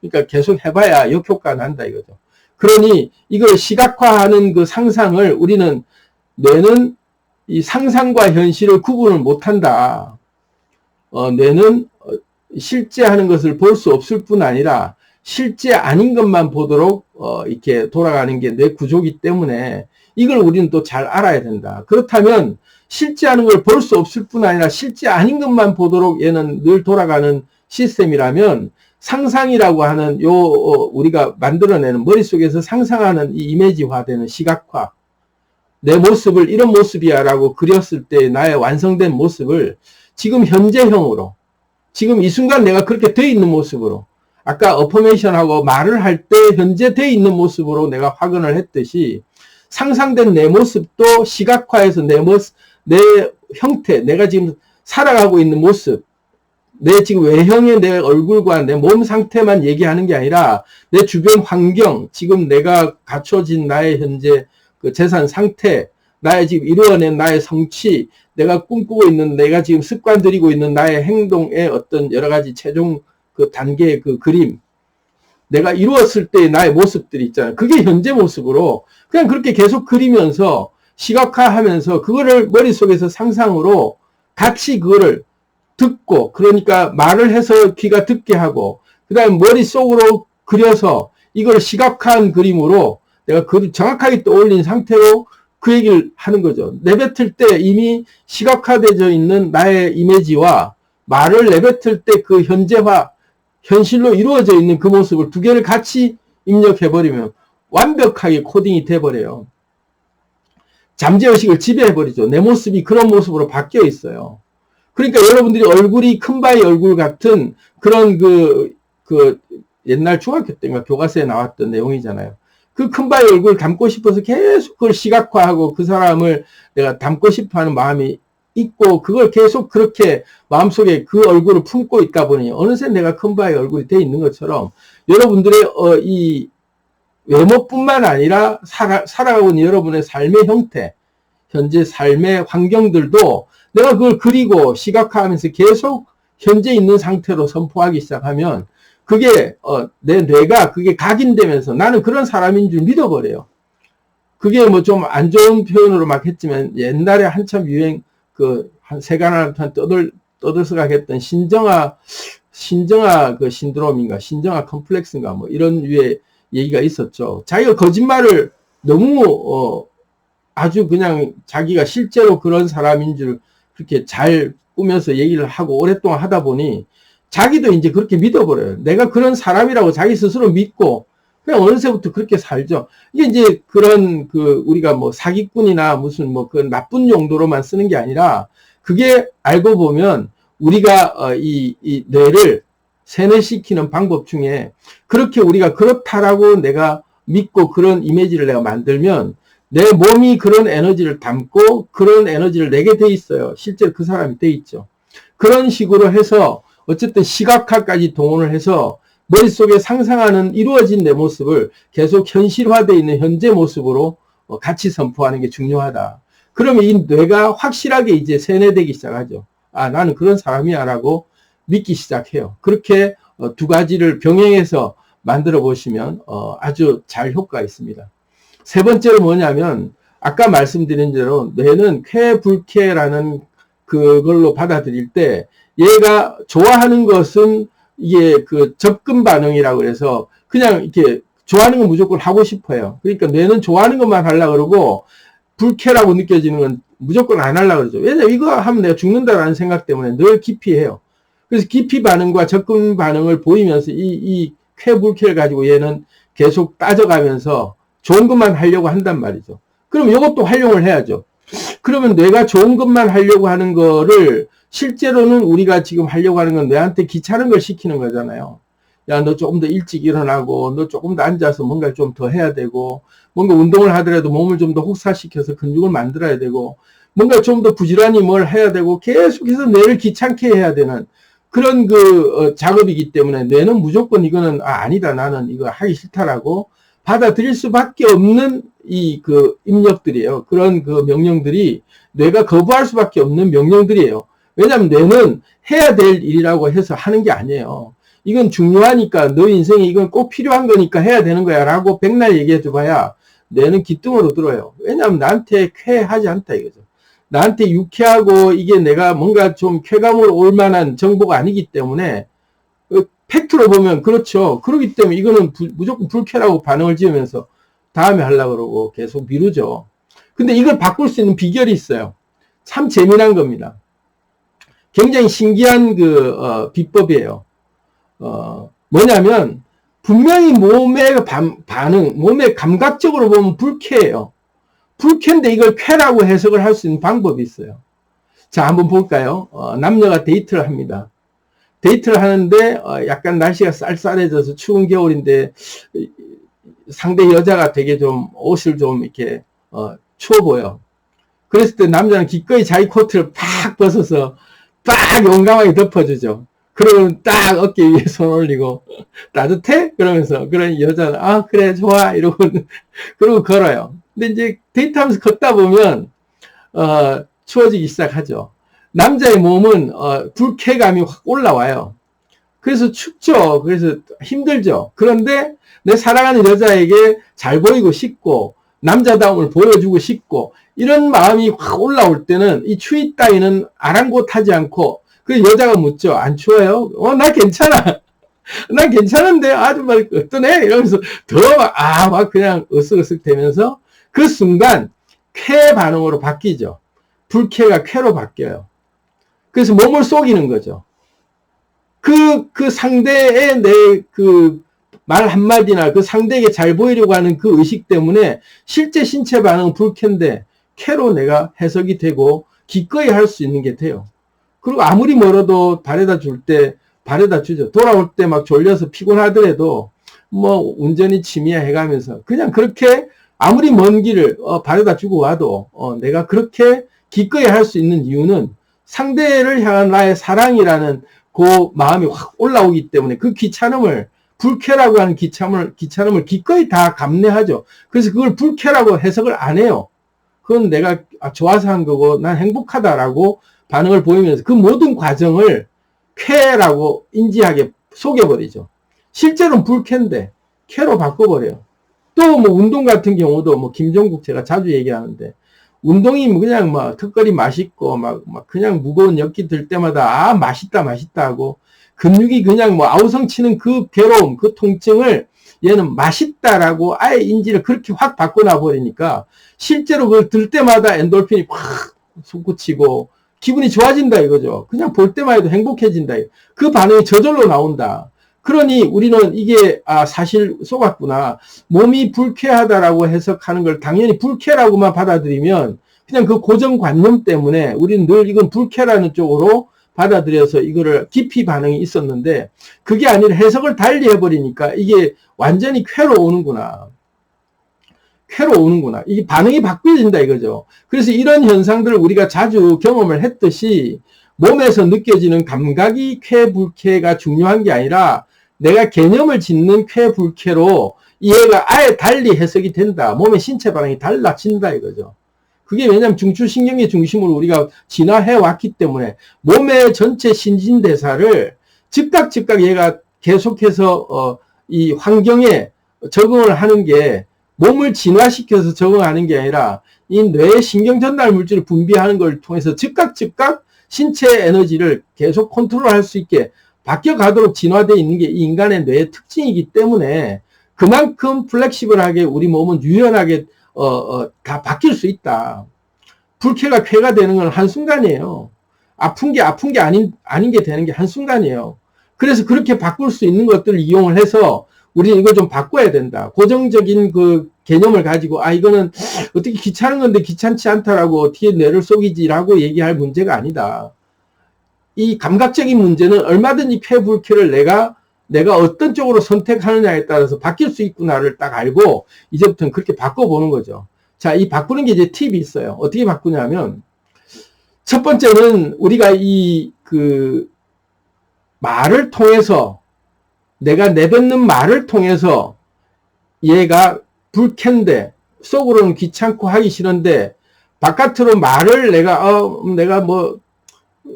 그러니까 계속 해봐야 역효과가 난다 이거죠. 그러니 이걸 시각화하는 그 상상을 우리는 뇌는 이 상상과 현실을 구분을 못한다. 뇌는 실제 하는 것을 볼 수 없을 뿐 아니라 실제 아닌 것만 보도록 이렇게 돌아가는 게 뇌 구조이기 때문에 이걸 우리는 또 잘 알아야 된다. 그렇다면 실제 하는 걸 볼 수 없을 뿐 아니라 실제 아닌 것만 보도록 얘는 늘 돌아가는 시스템이라면 상상이라고 하는 우리가 만들어내는 머릿속에서 상상하는 이 이미지화되는 시각화, 내 모습을 이런 모습이야 라고 그렸을 때 나의 완성된 모습을 지금 현재형으로, 지금 이 순간 내가 그렇게 돼 있는 모습으로, 아까 어포메이션하고 말을 할 때 현재 돼 있는 모습으로 내가 확인을 했듯이 상상된 내 모습도 시각화해서 내 형태, 내가 지금 살아가고 있는 모습, 내 지금 외형의 내 얼굴과 내 몸 상태만 얘기하는 게 아니라 내 주변 환경, 지금 내가 갖춰진 나의 현재 그 재산 상태, 나의 지금 이루어낸 나의 성취, 내가 꿈꾸고 있는, 내가 지금 습관 들이고 있는 나의 행동의 어떤 여러 가지 최종 그 단계의 그 그림, 내가 이루었을 때의 나의 모습들이 있잖아요. 그게 현재 모습으로 그냥 그렇게 계속 그리면서 시각화하면서 그거를 머릿속에서 상상으로 같이 그거를 듣고, 그러니까 말을 해서 귀가 듣게 하고, 그 다음에 머릿속으로 그려서 이걸 시각화한 그림으로 내가 그 정확하게 떠올린 상태로 그 얘기를 하는 거죠. 내뱉을 때 이미 시각화되어 있는 나의 이미지와 말을 내뱉을 때 그 현재화, 현실로 이루어져 있는 그 모습을 두 개를 같이 입력해버리면 완벽하게 코딩이 돼버려요. 잠재의식을 지배해버리죠. 내 모습이 그런 모습으로 바뀌어 있어요. 그러니까 여러분들이 얼굴이 큰 바위 얼굴 같은 그런 옛날 중학교 때인가 교과서에 나왔던 내용이잖아요. 그 큰 바위 얼굴을 담고 싶어서 계속 그걸 시각화하고 그 사람을 내가 담고 싶어 하는 마음이 있고, 그걸 계속 그렇게 마음속에 그 얼굴을 품고 있다 보니 어느새 내가 큰 바위 얼굴이 돼 있는 것처럼 여러분들의 이 외모뿐만 아니라 살아가고 있는 여러분의 삶의 형태, 현재 삶의 환경들도 내가 그걸 그리고 시각화하면서 계속 현재 있는 상태로 선포하기 시작하면 그게 내 뇌가 그게 각인되면서 나는 그런 사람인 줄 믿어버려요. 그게 뭐 좀 안 좋은 표현으로 막 했지만 옛날에 한참 유행 한 세간한 떠들썩하게 했던 신정아 그 신드롬인가 신정아 컴플렉스인가 뭐 이런 류의 얘기가 있었죠. 자기가 거짓말을 너무 아주 그냥 자기가 실제로 그런 사람인 줄 그렇게 잘 꾸며서 얘기를 하고 오랫동안 하다 보니 자기도 이제 그렇게 믿어버려요. 내가 그런 사람이라고 자기 스스로 믿고 그냥 어느새부터 그렇게 살죠. 이게 이제 그런 우리가 뭐 사기꾼이나 무슨 뭐 그 나쁜 용도로만 쓰는 게 아니라 그게 알고 보면 우리가 이 뇌를 세뇌시키는 방법 중에 그렇게 우리가 그렇다라고 내가 믿고 그런 이미지를 내가 만들면 내 몸이 그런 에너지를 담고 그런 에너지를 내게 돼 있어요. 실제로 그 사람이 돼 있죠. 그런 식으로 해서 어쨌든 시각화까지 동원을 해서 머릿속에 상상하는 이루어진 내 모습을 계속 현실화되어 있는 현재 모습으로 같이 선포하는 게 중요하다. 그러면 이 뇌가 확실하게 이제 세뇌되기 시작하죠. 아, 나는 그런 사람이야 라고 믿기 시작해요. 그렇게 두 가지를 병행해서 만들어 보시면 아주 잘 효과가 있습니다. 세 번째로 뭐냐면 아까 말씀드린 대로 뇌는 쾌불쾌라는 그걸로 받아들일 때 얘가 좋아하는 것은 이게 접근 반응이라고 해서 그냥 이렇게 좋아하는 건 무조건 하고 싶어요. 그러니까 뇌는 좋아하는 것만 하려고 그러고 불쾌라고 느껴지는 건 무조건 안 하려고 그러죠. 왜냐면 이거 하면 내가 죽는다라는 생각 때문에 늘 기피해요. 그래서 기피 반응과 접근 반응을 보이면서 이 쾌불쾌를 가지고 얘는 계속 따져가면서 좋은 것만 하려고 한단 말이죠. 그럼 이것도 활용을 해야죠. 그러면 뇌가 좋은 것만 하려고 하는 거를 실제로는 우리가 지금 하려고 하는 건 뇌한테 귀찮은 걸 시키는 거잖아요. 야, 너 조금 더 일찍 일어나고, 너 조금 더 앉아서 뭔가 좀 더 해야 되고, 뭔가 운동을 하더라도 몸을 좀 더 혹사시켜서 근육을 만들어야 되고, 뭔가 좀 더 부지런히 뭘 해야 되고, 계속해서 뇌를 귀찮게 해야 되는 그런 작업이기 때문에 뇌는 무조건 이거는, 아니다. 나는 이거 하기 싫다라고 받아들일 수밖에 없는 입력들이에요. 그런 명령들이 뇌가 거부할 수밖에 없는 명령들이에요. 왜냐하면 뇌는 해야 될 일이라고 해서 하는 게 아니에요. 이건 중요하니까 너 인생에 이건 꼭 필요한 거니까 해야 되는 거야 라고 백날 얘기해 줘봐야 뇌는 기뚱으로 들어요. 왜냐하면 나한테 쾌하지 않다 이거죠. 나한테 유쾌하고 이게 내가 뭔가 좀 쾌감으로 올 만한 정보가 아니기 때문에 팩트로 보면 그렇죠. 그렇기 때문에 이거는 무조건 불쾌라고 반응을 지으면서 다음에 하려고 그러고 계속 미루죠. 근데 이걸 바꿀 수 있는 비결이 있어요. 참 재미난 겁니다. 굉장히 신기한 비법이에요. 뭐냐면, 분명히 몸의 반응, 몸의 감각적으로 보면 불쾌해요. 불쾌인데 이걸 쾌라고 해석을 할 수 있는 방법이 있어요. 자, 한번 볼까요? 남녀가 데이트를 합니다. 데이트를 하는데, 약간 날씨가 쌀쌀해져서 추운 겨울인데, 상대 여자가 되게 좀 옷을 좀 이렇게, 추워 보여. 그랬을 때 남자는 기꺼이 자기 코트를 팍 벗어서 딱 용감하게 덮어주죠. 그러면 딱 어깨 위에 손 올리고 따뜻해? 그러면서 그런 여자는 그래 좋아 이러고 그러고 걸어요. 근데 이제 데이트하면서 걷다 보면, 추워지기 시작하죠. 남자의 몸은, 불쾌감이 확 올라와요. 그래서 춥죠. 그래서 힘들죠. 그런데 내 사랑하는 여자에게 잘 보이고 싶고, 남자다움을 보여주고 싶고, 이런 마음이 확 올라올 때는 이 추위 따위는 아랑곳하지 않고, 그 여자가 묻죠. 안 추워요? 나 괜찮아. 난 괜찮은데 아주 막 어떠네? 이러면서 더 막 그냥 으쓱으쓱 되면서 그 순간 쾌 반응으로 바뀌죠. 불쾌가 쾌로 바뀌어요. 그래서 몸을 속이는 거죠. 그 상대의 말 한마디나 그 상대에게 잘 보이려고 하는 그 의식 때문에 실제 신체 반응은 불쾌인데 쾌로 내가 해석이 되고 기꺼이 할 수 있는 게 돼요. 그리고 아무리 멀어도 바래다 줄 때 바래다 주죠. 돌아올 때 막 졸려서 피곤하더라도 뭐 운전이 취미야 해가면서 그냥 그렇게 아무리 먼 길을 바래다 주고 와도 내가 그렇게 기꺼이 할 수 있는 이유는 상대를 향한 나의 사랑이라는 그 마음이 확 올라오기 때문에 그 귀찮음을 불쾌라고 하는 귀찮음을 기꺼이 다 감내하죠. 그래서 그걸 불쾌라고 해석을 안 해요. 그건 내가 좋아서 한 거고 난 행복하다라고 반응을 보이면서 그 모든 과정을 쾌라고 인지하게 속여버리죠. 실제로는 불쾌인데 쾌로 바꿔버려요. 또 뭐 운동 같은 경우도 뭐 김종국 제가 자주 얘기하는데 운동이 그냥 막 턱걸이 맛있고 막 그냥 무거운 역기 들 때마다 맛있다 하고 근육이 그냥 뭐 아우성 치는 그 괴로움, 그 통증을 얘는 맛있다라고 아예 인지를 그렇게 확 바꿔놔 버리니까 실제로 그걸 들 때마다 엔돌핀이 확 솟구치고 기분이 좋아진다 이거죠. 그냥 볼 때만 해도 행복해진다. 그 반응이 저절로 나온다. 그러니 우리는 이게 사실 속았구나. 몸이 불쾌하다라고 해석하는 걸 당연히 불쾌라고만 받아들이면 그냥 그 고정관념 때문에 우리는 늘 이건 불쾌라는 쪽으로 받아들여서 이거를 깊이 반응이 있었는데 그게 아니라 해석을 달리 해버리니까 이게 완전히 쾌로 오는구나. 쾌로 오는구나. 이게 반응이 바뀌어진다 이거죠. 그래서 이런 현상들을 우리가 자주 경험을 했듯이 몸에서 느껴지는 감각이 쾌, 불쾌가 중요한 게 아니라 내가 개념을 짓는 쾌, 불쾌로 얘가 아예 달리 해석이 된다. 몸의 신체 반응이 달라진다 이거죠. 그게 왜냐하면 중추신경의 중심으로 우리가 진화해 왔기 때문에 몸의 전체 신진대사를 즉각 얘가 계속해서 이 환경에 적응을 하는 게 몸을 진화시켜서 적응하는 게 아니라 이 뇌의 신경전달 물질을 분비하는 걸 통해서 즉각 신체 에너지를 계속 컨트롤할 수 있게 바뀌어가도록 진화되어 있는 게 이 인간의 뇌의 특징이기 때문에 그만큼 플렉시블하게 우리 몸은 유연하게 다 바뀔 수 있다. 불쾌가 쾌가 되는 건 한순간이에요. 아픈 게 아닌 게 되는 게 한순간이에요. 그래서 그렇게 바꿀 수 있는 것들을 이용을 해서 우리는 이걸 좀 바꿔야 된다. 고정적인 그 개념을 가지고 이거는 어떻게 귀찮은 건데 귀찮지 않다라고 어떻게 뇌를 속이지라고 얘기할 문제가 아니다. 이 감각적인 문제는 얼마든지 쾌, 불쾌를 내가 어떤 쪽으로 선택하느냐에 따라서 바뀔 수 있구나를 딱 알고 이제부터는 그렇게 바꿔보는 거죠. 자, 이 바꾸는 게 이제 팁이 있어요. 어떻게 바꾸냐면 첫 번째는 우리가 말을 통해서 내가 내뱉는 말을 통해서 얘가 불쾌인데 속으로는 귀찮고 하기 싫은데 바깥으로 말을 내가 뭐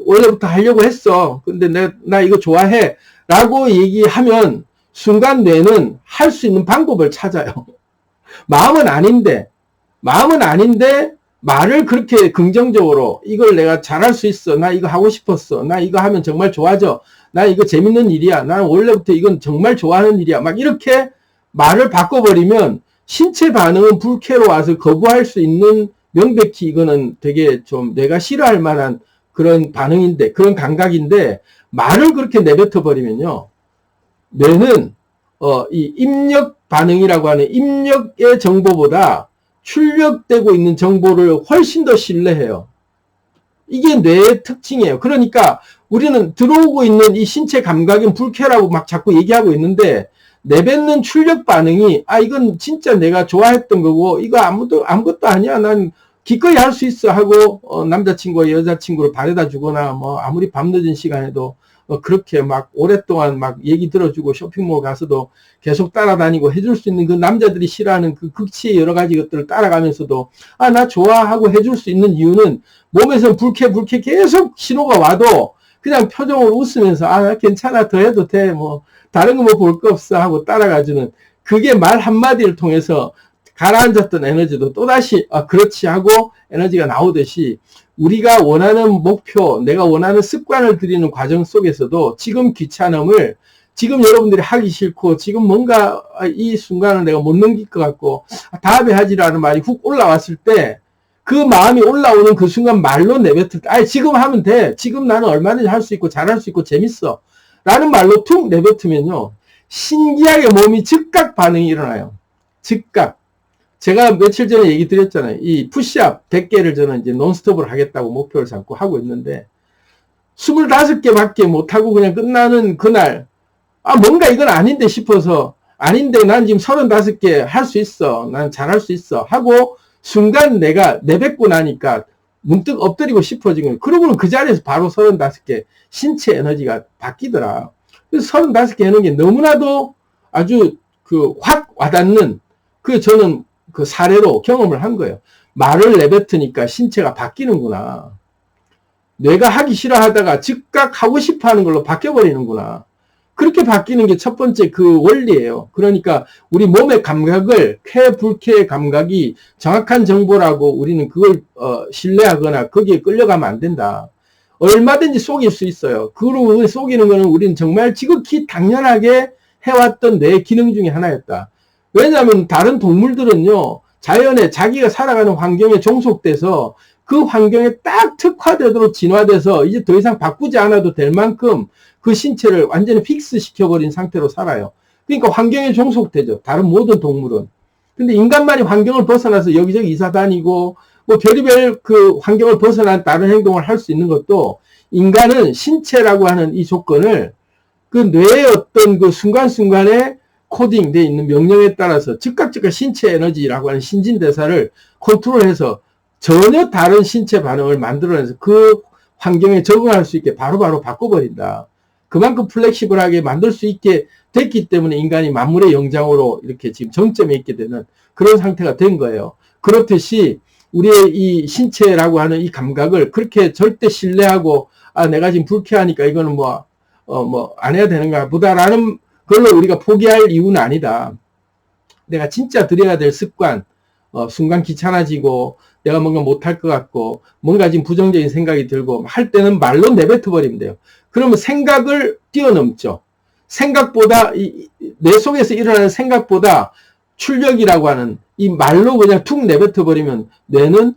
원래부터 하려고 했어. 근데 나 이거 좋아해. 라고 얘기하면 순간 뇌는 할 수 있는 방법을 찾아요. 마음은 아닌데 말을 그렇게 긍정적으로 이걸 내가 잘할 수 있어. 나 이거 하고 싶었어. 나 이거 하면 정말 좋아져. 나 이거 재밌는 일이야. 나는 원래부터 이건 정말 좋아하는 일이야. 막 이렇게 말을 바꿔버리면 신체 반응은 불쾌로 와서 거부할 수 있는 명백히 이거는 되게 좀 내가 싫어할 만한 그런 반응인데, 그런 감각인데, 말을 그렇게 내뱉어 버리면요. 뇌는, 이 입력 반응이라고 하는 입력의 정보보다 출력되고 있는 정보를 훨씬 더 신뢰해요. 이게 뇌의 특징이에요. 그러니까 우리는 들어오고 있는 이 신체 감각은 불쾌라고 막 자꾸 얘기하고 있는데, 내뱉는 출력 반응이, 이건 진짜 내가 좋아했던 거고, 이거 아무것도 아니야. 난 기꺼이 할 수 있어 하고 남자친구와 여자친구를 바래다 주거나 뭐 아무리 밤늦은 시간에도 그렇게 막 오랫동안 막 얘기 들어주고 쇼핑몰 가서도 계속 따라다니고 해줄 수 있는 그 남자들이 싫어하는 그 극치의 여러 가지 것들을 따라가면서도 아, 나 좋아하고 해줄 수 있는 이유는 몸에서 불쾌 계속 신호가 와도 그냥 표정으로 웃으면서 아, 괜찮아, 더 해도 돼, 뭐 다른 거 뭐 볼 거 없어 하고 따라가주는 그게 말 한마디를 통해서 가라앉았던 에너지도 또다시 그렇지 하고 에너지가 나오듯이 우리가 원하는 목표, 내가 원하는 습관을 들이는 과정 속에서도 지금 귀찮음을 지금 여러분들이 하기 싫고 지금 뭔가 이 순간을 내가 못 넘길 것 같고 다음에 하지라는 말이 훅 올라왔을 때 그 마음이 올라오는 그 순간 말로 내뱉을 때 지금 하면 돼. 지금 나는 얼마든지 할 수 있고 잘할 수 있고 재밌어. 라는 말로 툭 내뱉으면요. 신기하게 몸이 즉각 반응이 일어나요. 즉각. 제가 며칠 전에 얘기 드렸잖아요. 이 푸시업 100개를 저는 이제 논스톱으로 하겠다고 목표를 잡고 하고 있는데 25개밖에 못하고 그냥 끝나는 그날 뭔가 이건 아닌데 싶어서 아닌데 난 지금 35개 할 수 있어. 난 잘할 수 있어. 하고 순간 내가 내뱉고 나니까 문득 엎드리고 싶어진 거예요. 그러고는 그 자리에서 바로 35개 신체 에너지가 바뀌더라. 그래서 35개 하는 게 너무나도 아주 확 와닿는 저는 그 사례로 경험을 한 거예요. 말을 내뱉으니까 신체가 바뀌는구나. 뇌가 하기 싫어하다가 즉각 하고 싶어 하는 걸로 바뀌어버리는구나. 그렇게 바뀌는 게 첫 번째 그 원리예요. 그러니까 우리 몸의 감각을 쾌, 불쾌의 감각이 정확한 정보라고 우리는 그걸 신뢰하거나 거기에 끌려가면 안 된다. 얼마든지 속일 수 있어요. 그리고 속이는 거는 우리는 정말 지극히 당연하게 해왔던 뇌의 기능 중에 하나였다. 왜냐하면 다른 동물들은요, 자연에 자기가 살아가는 환경에 종속돼서 그 환경에 딱 특화되도록 진화돼서 이제 더 이상 바꾸지 않아도 될 만큼 그 신체를 완전히 픽스 시켜버린 상태로 살아요. 그러니까 환경에 종속되죠. 다른 모든 동물은. 근데 인간만이 환경을 벗어나서 여기저기 이사 다니고 뭐 별의별 그 환경을 벗어난 다른 행동을 할 수 있는 것도 인간은 신체라고 하는 이 조건을 그 뇌의 어떤 그 순간순간에 코딩되어 있는 명령에 따라서 즉각 신체 에너지라고 하는 신진대사를 컨트롤해서 전혀 다른 신체 반응을 만들어내서 그 환경에 적응할 수 있게 바로바로 바꿔버린다. 그만큼 플렉시블하게 만들 수 있게 됐기 때문에 인간이 만물의 영장으로 이렇게 지금 정점에 있게 되는 그런 상태가 된 거예요. 그렇듯이 우리의 이 신체라고 하는 이 감각을 그렇게 절대 신뢰하고 내가 지금 불쾌하니까 이거는 안 해야 되는가 보다라는 걸로 우리가 포기할 이유는 아니다. 내가 진짜 들여야 될 습관, 순간 귀찮아지고 내가 뭔가 못할 것 같고 뭔가 지금 부정적인 생각이 들고 할 때는 말로 내뱉어버리면 돼요. 그러면 생각을 뛰어넘죠. 생각보다 내 속에서 일어나는 생각보다 출력이라고 하는 이 말로 그냥 툭 내뱉어버리면 뇌는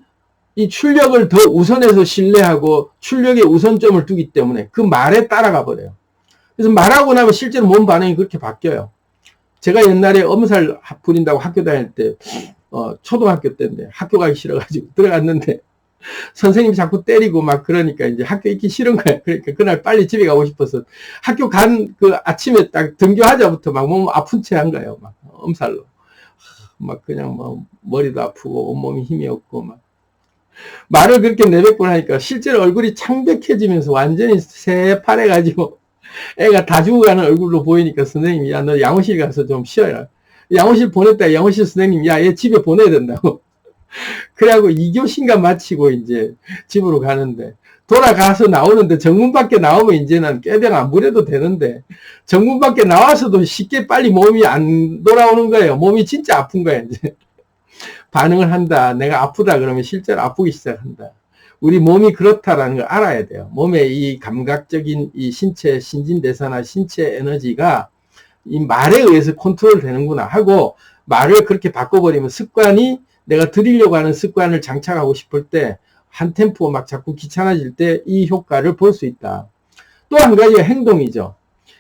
이 출력을 더 우선해서 신뢰하고 출력에 우선점을 두기 때문에 그 말에 따라가 버려요. 그래서 말하고 나면 실제로 몸 반응이 그렇게 바뀌어요. 제가 옛날에 엄살 부린다고 학교 다닐 때 초등학교 때인데 학교 가기 싫어가지고 들어갔는데 선생님이 자꾸 때리고 막 그러니까 이제 학교 있기 싫은 거야. 그러니까 그날 빨리 집에 가고 싶어서 학교 간 그 아침에 딱 등교하자부터 막 몸 아픈 채 한 거예요. 막 엄살로. 막 그냥 머리도 아프고 온몸이 힘이 없고 막 말을 그렇게 내뱉고 나니까 실제로 얼굴이 창백해지면서 완전히 새파래가지고 애가 다 죽어가는 얼굴로 보이니까 선생님이 야, 너 양호실 가서 좀 쉬어라. 양호실 보냈다. 양호실 선생님, 야, 얘 집에 보내야 된다고. 그래갖고 2교시인가 마치고 이제 집으로 가는데 돌아가서 나오는데 정문 밖에 나오면 이제는 꾀병 안 부려도 되는데 정문 밖에 나와서도 쉽게 빨리 몸이 안 돌아오는 거예요. 몸이 진짜 아픈 거예요. 이제 반응을 한다. 내가 아프다 그러면 실제로 아프기 시작한다. 우리 몸이 그렇다라는 걸 알아야 돼요. 몸의 이 감각적인 이 신체 신진대사나 신체 에너지가 이 말에 의해서 컨트롤 되는구나 하고 말을 그렇게 바꿔버리면 습관이 내가 들이려고 하는 습관을 장착하고 싶을 때 한 템포 막 자꾸 귀찮아질 때 이 효과를 볼 수 있다. 또 한 가지가 행동이죠.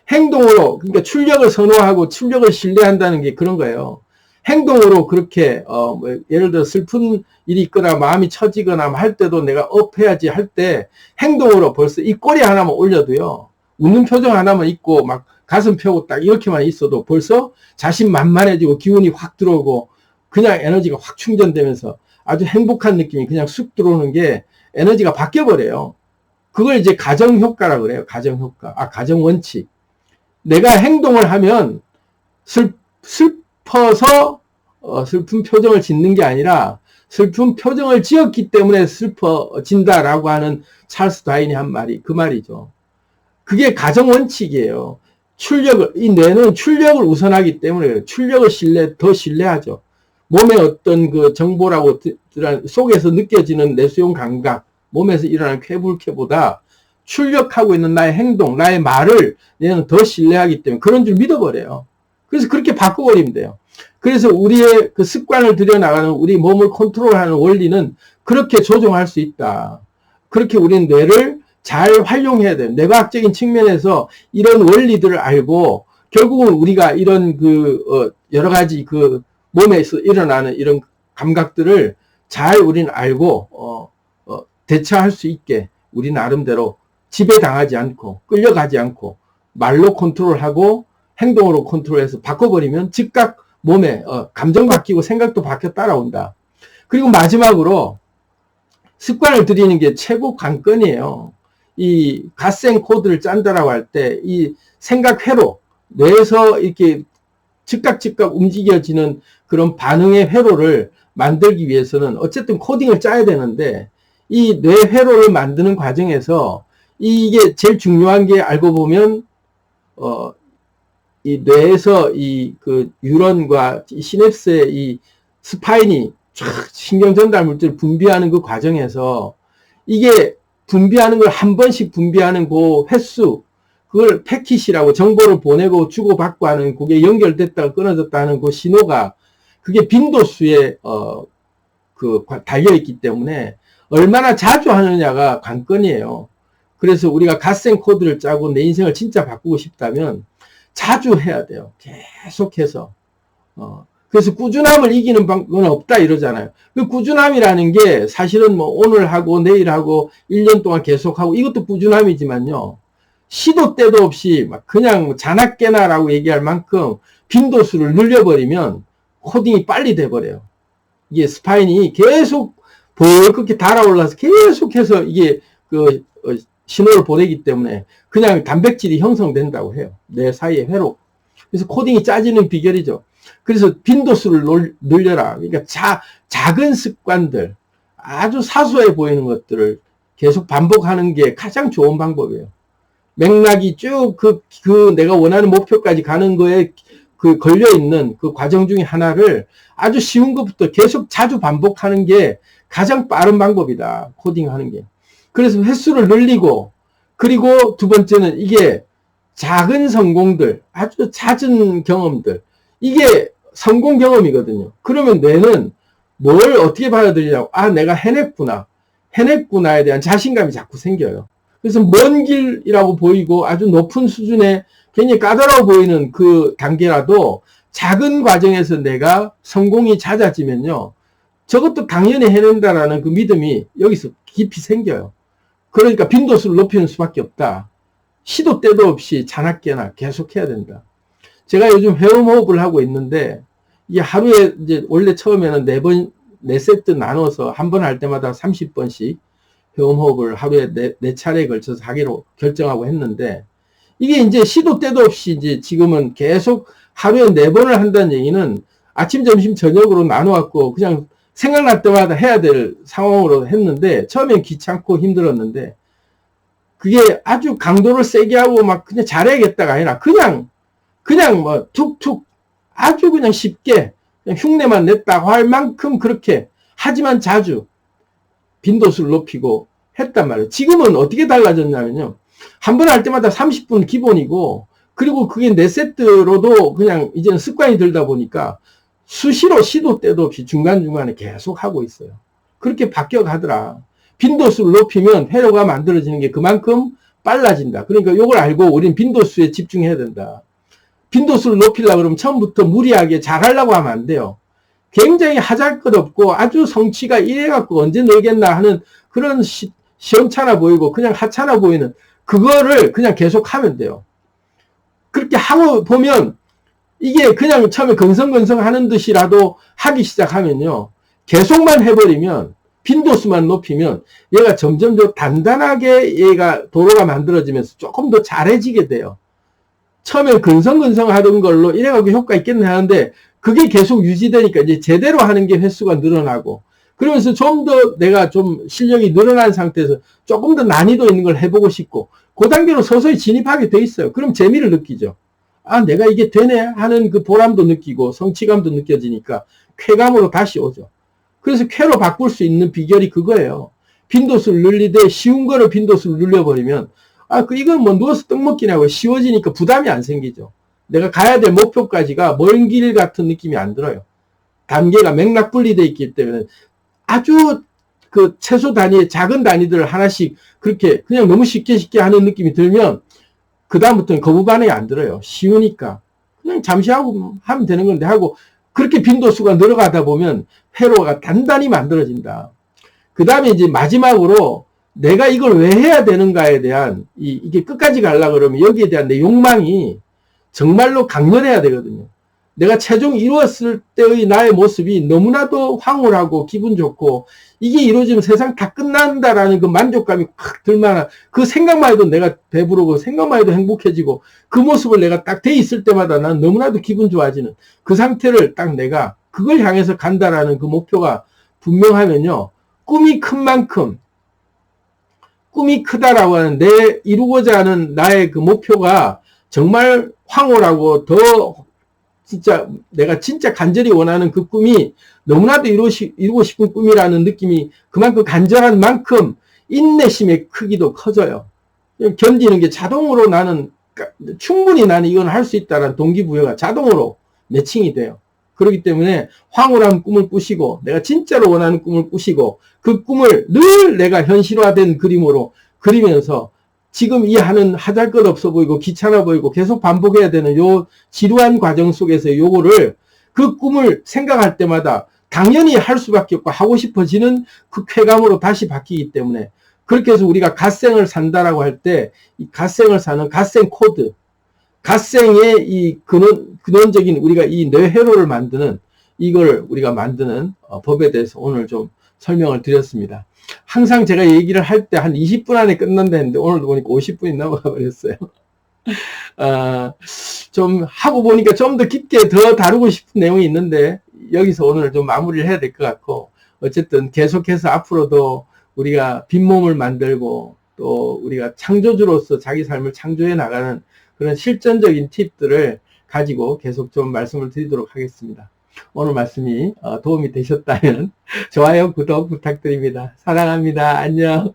행동으로 그러니까 출력을 선호하고 출력을 신뢰한다는 게 그런 거예요. 행동으로 그렇게 예를 들어 슬픈 일이 있거나 마음이 처지거나 할 때도 내가 업해야지 할 때 행동으로 벌써 이 꼬리 하나만 올려도요. 웃는 표정 하나만 있고 막 가슴 펴고 딱 이렇게만 있어도 벌써 자신만만해지고 기운이 확 들어오고 그냥 에너지가 확 충전되면서 아주 행복한 느낌이 그냥 쑥 들어오는 게 에너지가 바뀌어버려요. 그걸 이제 가정효과라고 그래요. 가정효과. 가정원칙. 내가 행동을 하면 슬퍼서 슬픈 표정을 짓는 게 아니라 슬픈 표정을 지었기 때문에 슬퍼진다라고 하는 찰스 다윈이 한 말이 그 말이죠. 그게 가정원칙이에요. 이 뇌는 출력을 우선하기 때문에 그래요. 출력을 더 신뢰하죠. 몸의 어떤 그 정보라고 속에서 느껴지는 내수용 감각, 몸에서 일어나는 쾌불쾌보다 출력하고 있는 나의 행동, 나의 말을 얘는 더 신뢰하기 때문에 그런 줄 믿어버려요. 그래서 그렇게 바꿔버리면 돼요. 그래서 우리의 그 습관을 들여나가는 우리 몸을 컨트롤하는 원리는 그렇게 조정할 수 있다. 그렇게 우리는 뇌를 잘 활용해야 돼요. 뇌과학적인 측면에서 이런 원리들을 알고 결국은 우리가 이런 여러 가지 몸에서 일어나는 이런 감각들을 잘 우리는 알고 대처할 수 있게 우리 나름대로 지배당하지 않고 끌려가지 않고 말로 컨트롤하고 행동으로 컨트롤해서 바꿔버리면 즉각 몸에 감정 바뀌고 생각도 바뀌어 따라온다. 그리고 마지막으로 습관을 들이는 게 최고 관건이에요. 이 갓생 코드를 짠다라고 할 때 이 생각 회로, 뇌에서 이렇게 즉각 움직여지는 그런 반응의 회로를 만들기 위해서는 어쨌든 코딩을 짜야 되는데 이 뇌 회로를 만드는 과정에서 이게 제일 중요한 게 알고 보면 이 뇌에서 뉴런과 시냅스의 이 스파인이 쫙 신경 전달 물질을 분비하는 그 과정에서 이게 분비하는 걸 한 번씩 분비하는 그 횟수, 그걸 패킷이라고 정보를 보내고 주고받고 하는 그게 연결됐다가 끊어졌다는 그 신호가 그게 빈도수에 달려있기 때문에 얼마나 자주 하느냐가 관건이에요. 그래서 우리가 갓생 코드를 짜고 내 인생을 진짜 바꾸고 싶다면 자주 해야 돼요. 계속해서. 그래서 꾸준함을 이기는 방법은 없다 이러잖아요. 그 꾸준함이라는 게 사실은 뭐 오늘 하고 내일 하고 1년 동안 계속하고 이것도 꾸준함이지만요. 시도 때도 없이 막 그냥 자나깨나라고 얘기할 만큼 빈도수를 늘려버리면 코딩이 빨리 돼버려요. 이게 스파인이 계속 그렇게 달아올라서 계속해서 이게 신호를 보내기 때문에 그냥 단백질이 형성된다고 해요. 뇌 사이의 회로. 그래서 코딩이 짜지는 비결이죠. 그래서 빈도수를 늘려라. 그러니까 작은 습관들, 아주 사소해 보이는 것들을 계속 반복하는 게 가장 좋은 방법이에요. 맥락이 쭉 내가 원하는 목표까지 가는 거에 걸려있는 그 과정 중에 하나를 아주 쉬운 것부터 계속 자주 반복하는 게 가장 빠른 방법이다. 코딩하는 게. 그래서 횟수를 늘리고, 그리고 두 번째는 이게 작은 성공들, 아주 잦은 경험들, 이게 성공 경험이거든요. 그러면 뇌는 뭘 어떻게 받아들이냐고, 내가 해냈구나에 대한 자신감이 자꾸 생겨요. 그래서 먼 길이라고 보이고 아주 높은 수준의 굉장히 까다로워 보이는 그 단계라도 작은 과정에서 내가 성공이 잦아지면요, 저것도 당연히 해낸다라는 그 믿음이 여기서 깊이 생겨요. 그러니까 빈도수를 높이는 수밖에 없다. 시도 때도 없이 자나깨나 계속 해야 된다. 제가 요즘 회음호흡을 하고 있는데 이게 하루에 이제 원래 처음에는 4세트 나눠서 한 번 할 때마다 30번씩 회음호흡을 하루에 4차례에 걸쳐서 하기로 결정하고 했는데 이게 이제 시도 때도 없이 이제 지금은 계속 하루에 4번을 한다는 얘기는 아침, 점심, 저녁으로 나눠갖고 그냥 생각날 때마다 해야 될 상황으로 했는데 처음엔 귀찮고 힘들었는데 그게 아주 강도를 세게 하고 막 그냥 잘해야겠다가 아니라 그냥 뭐 툭툭 아주 그냥 쉽게 그냥 흉내만 냈다고 할 만큼 그렇게 하지만 자주 빈도수를 높이고 했단 말이에요. 지금은 어떻게 달라졌냐면요. 한 번 할 때마다 30분 기본이고 그리고 그게 4세트로도 그냥 이제는 습관이 들다 보니까 수시로 시도 때도 없이 중간중간에 계속 하고 있어요. 그렇게 바뀌어 가더라. 빈도수를 높이면 회로가 만들어지는 게 그만큼 빨라진다. 그러니까 이걸 알고 우린 빈도수에 집중해야 된다. 빈도수를 높이려고 그러면 처음부터 무리하게 잘하려고 하면 안 돼요. 굉장히 하잘것없고 아주 성취가 이래갖고 언제 늘겠나 하는 그런 시험찮아 보이고 그냥 하찮아 보이는 그거를 그냥 계속 하면 돼요. 그렇게 하고 보면 이게 그냥 처음에 건성건성 하는 듯이라도 하기 시작하면요. 계속만 해버리면 빈도수만 높이면 얘가 점점 더 단단하게 얘가 도로가 만들어지면서 조금 더 잘해지게 돼요. 처음에 근성근성 하던 걸로 이래가지고 효과 있겠네 하는데 그게 계속 유지되니까 이제 제대로 하는 게 횟수가 늘어나고 그러면서 좀 더 내가 좀 실력이 늘어난 상태에서 조금 더 난이도 있는 걸 해보고 싶고 그 단계로 서서히 진입하게 돼 있어요. 그럼 재미를 느끼죠. 아, 내가 이게 되네 하는 그 보람도 느끼고 성취감도 느껴지니까 쾌감으로 다시 오죠. 그래서 쾌로 바꿀 수 있는 비결이 그거예요. 빈도수를 늘리되 쉬운 거를 빈도수를 늘려버리면 이건 뭐 누워서 떡 먹기냐고 쉬워지니까 부담이 안 생기죠. 내가 가야 될 목표까지가 먼 길 같은 느낌이 안 들어요. 단계가 맥락 분리되어 있기 때문에 아주 그 최소 단위의 작은 단위들을 하나씩 그렇게 그냥 너무 쉽게 하는 느낌이 들면 그다음부터는 거부 반응이 안 들어요. 쉬우니까. 그냥 잠시 하고 하면 되는 건데 하고 그렇게 빈도수가 늘어가다 보면 회로가 단단히 만들어진다. 그 다음에 이제 마지막으로 내가 이걸 왜 해야 되는가에 대한 이게 끝까지 가려고 그러면 여기에 대한 내 욕망이 정말로 강렬해야 되거든요. 내가 최종 이루었을 때의 나의 모습이 너무나도 황홀하고 기분 좋고 이게 이루어지면 세상 다 끝난다라는 그 만족감이 확 들만한 그 생각만 해도 내가 배부르고 생각만 해도 행복해지고 그 모습을 내가 딱 돼 있을 때마다 난 너무나도 기분 좋아지는 그 상태를 딱 내가 그걸 향해서 간다라는 그 목표가 분명하면요. 꿈이 큰 만큼 꿈이 크다라고 하는 내 이루고자 하는 나의 그 목표가 정말 황홀하고 더 진짜 내가 진짜 간절히 원하는 그 꿈이 너무나도 이루고 싶은 꿈이라는 느낌이 그만큼 간절한 만큼 인내심의 크기도 커져요. 견디는 게 자동으로 나는 충분히 나는 이건 할 수 있다는 동기부여가 자동으로 매칭이 돼요. 그렇기 때문에 황홀한 꿈을 꾸시고 내가 진짜로 원하는 꿈을 꾸시고 그 꿈을 늘 내가 현실화된 그림으로 그리면서 지금 이 하는 하잘것 없어 보이고 귀찮아 보이고 계속 반복해야 되는 요 지루한 과정 속에서 요거를 그 꿈을 생각할 때마다 당연히 할 수밖에 없고 하고 싶어지는 그 쾌감으로 다시 바뀌기 때문에 그렇게 해서 우리가 갓생을 산다라고 할 때 이 갓생을 사는 갓생 코드 갓생의 이 근원적인 우리가 이 뇌회로를 만드는 이걸 우리가 만드는 법에 대해서 오늘 좀 설명을 드렸습니다. 항상 제가 얘기를 할 때 한 20분 안에 끝난다 했는데 오늘도 보니까 50분이 넘어가 버렸어요. 좀 하고 보니까 좀 더 깊게 더 다루고 싶은 내용이 있는데 여기서 오늘 좀 마무리를 해야 될 것 같고 어쨌든 계속해서 앞으로도 우리가 빈몸을 만들고 또 우리가 창조주로서 자기 삶을 창조해 나가는 그런 실전적인 팁들을 가지고 계속 좀 말씀을 드리도록 하겠습니다. 오늘 말씀이 도움이 되셨다면 좋아요, 구독 부탁드립니다. 사랑합니다. 안녕.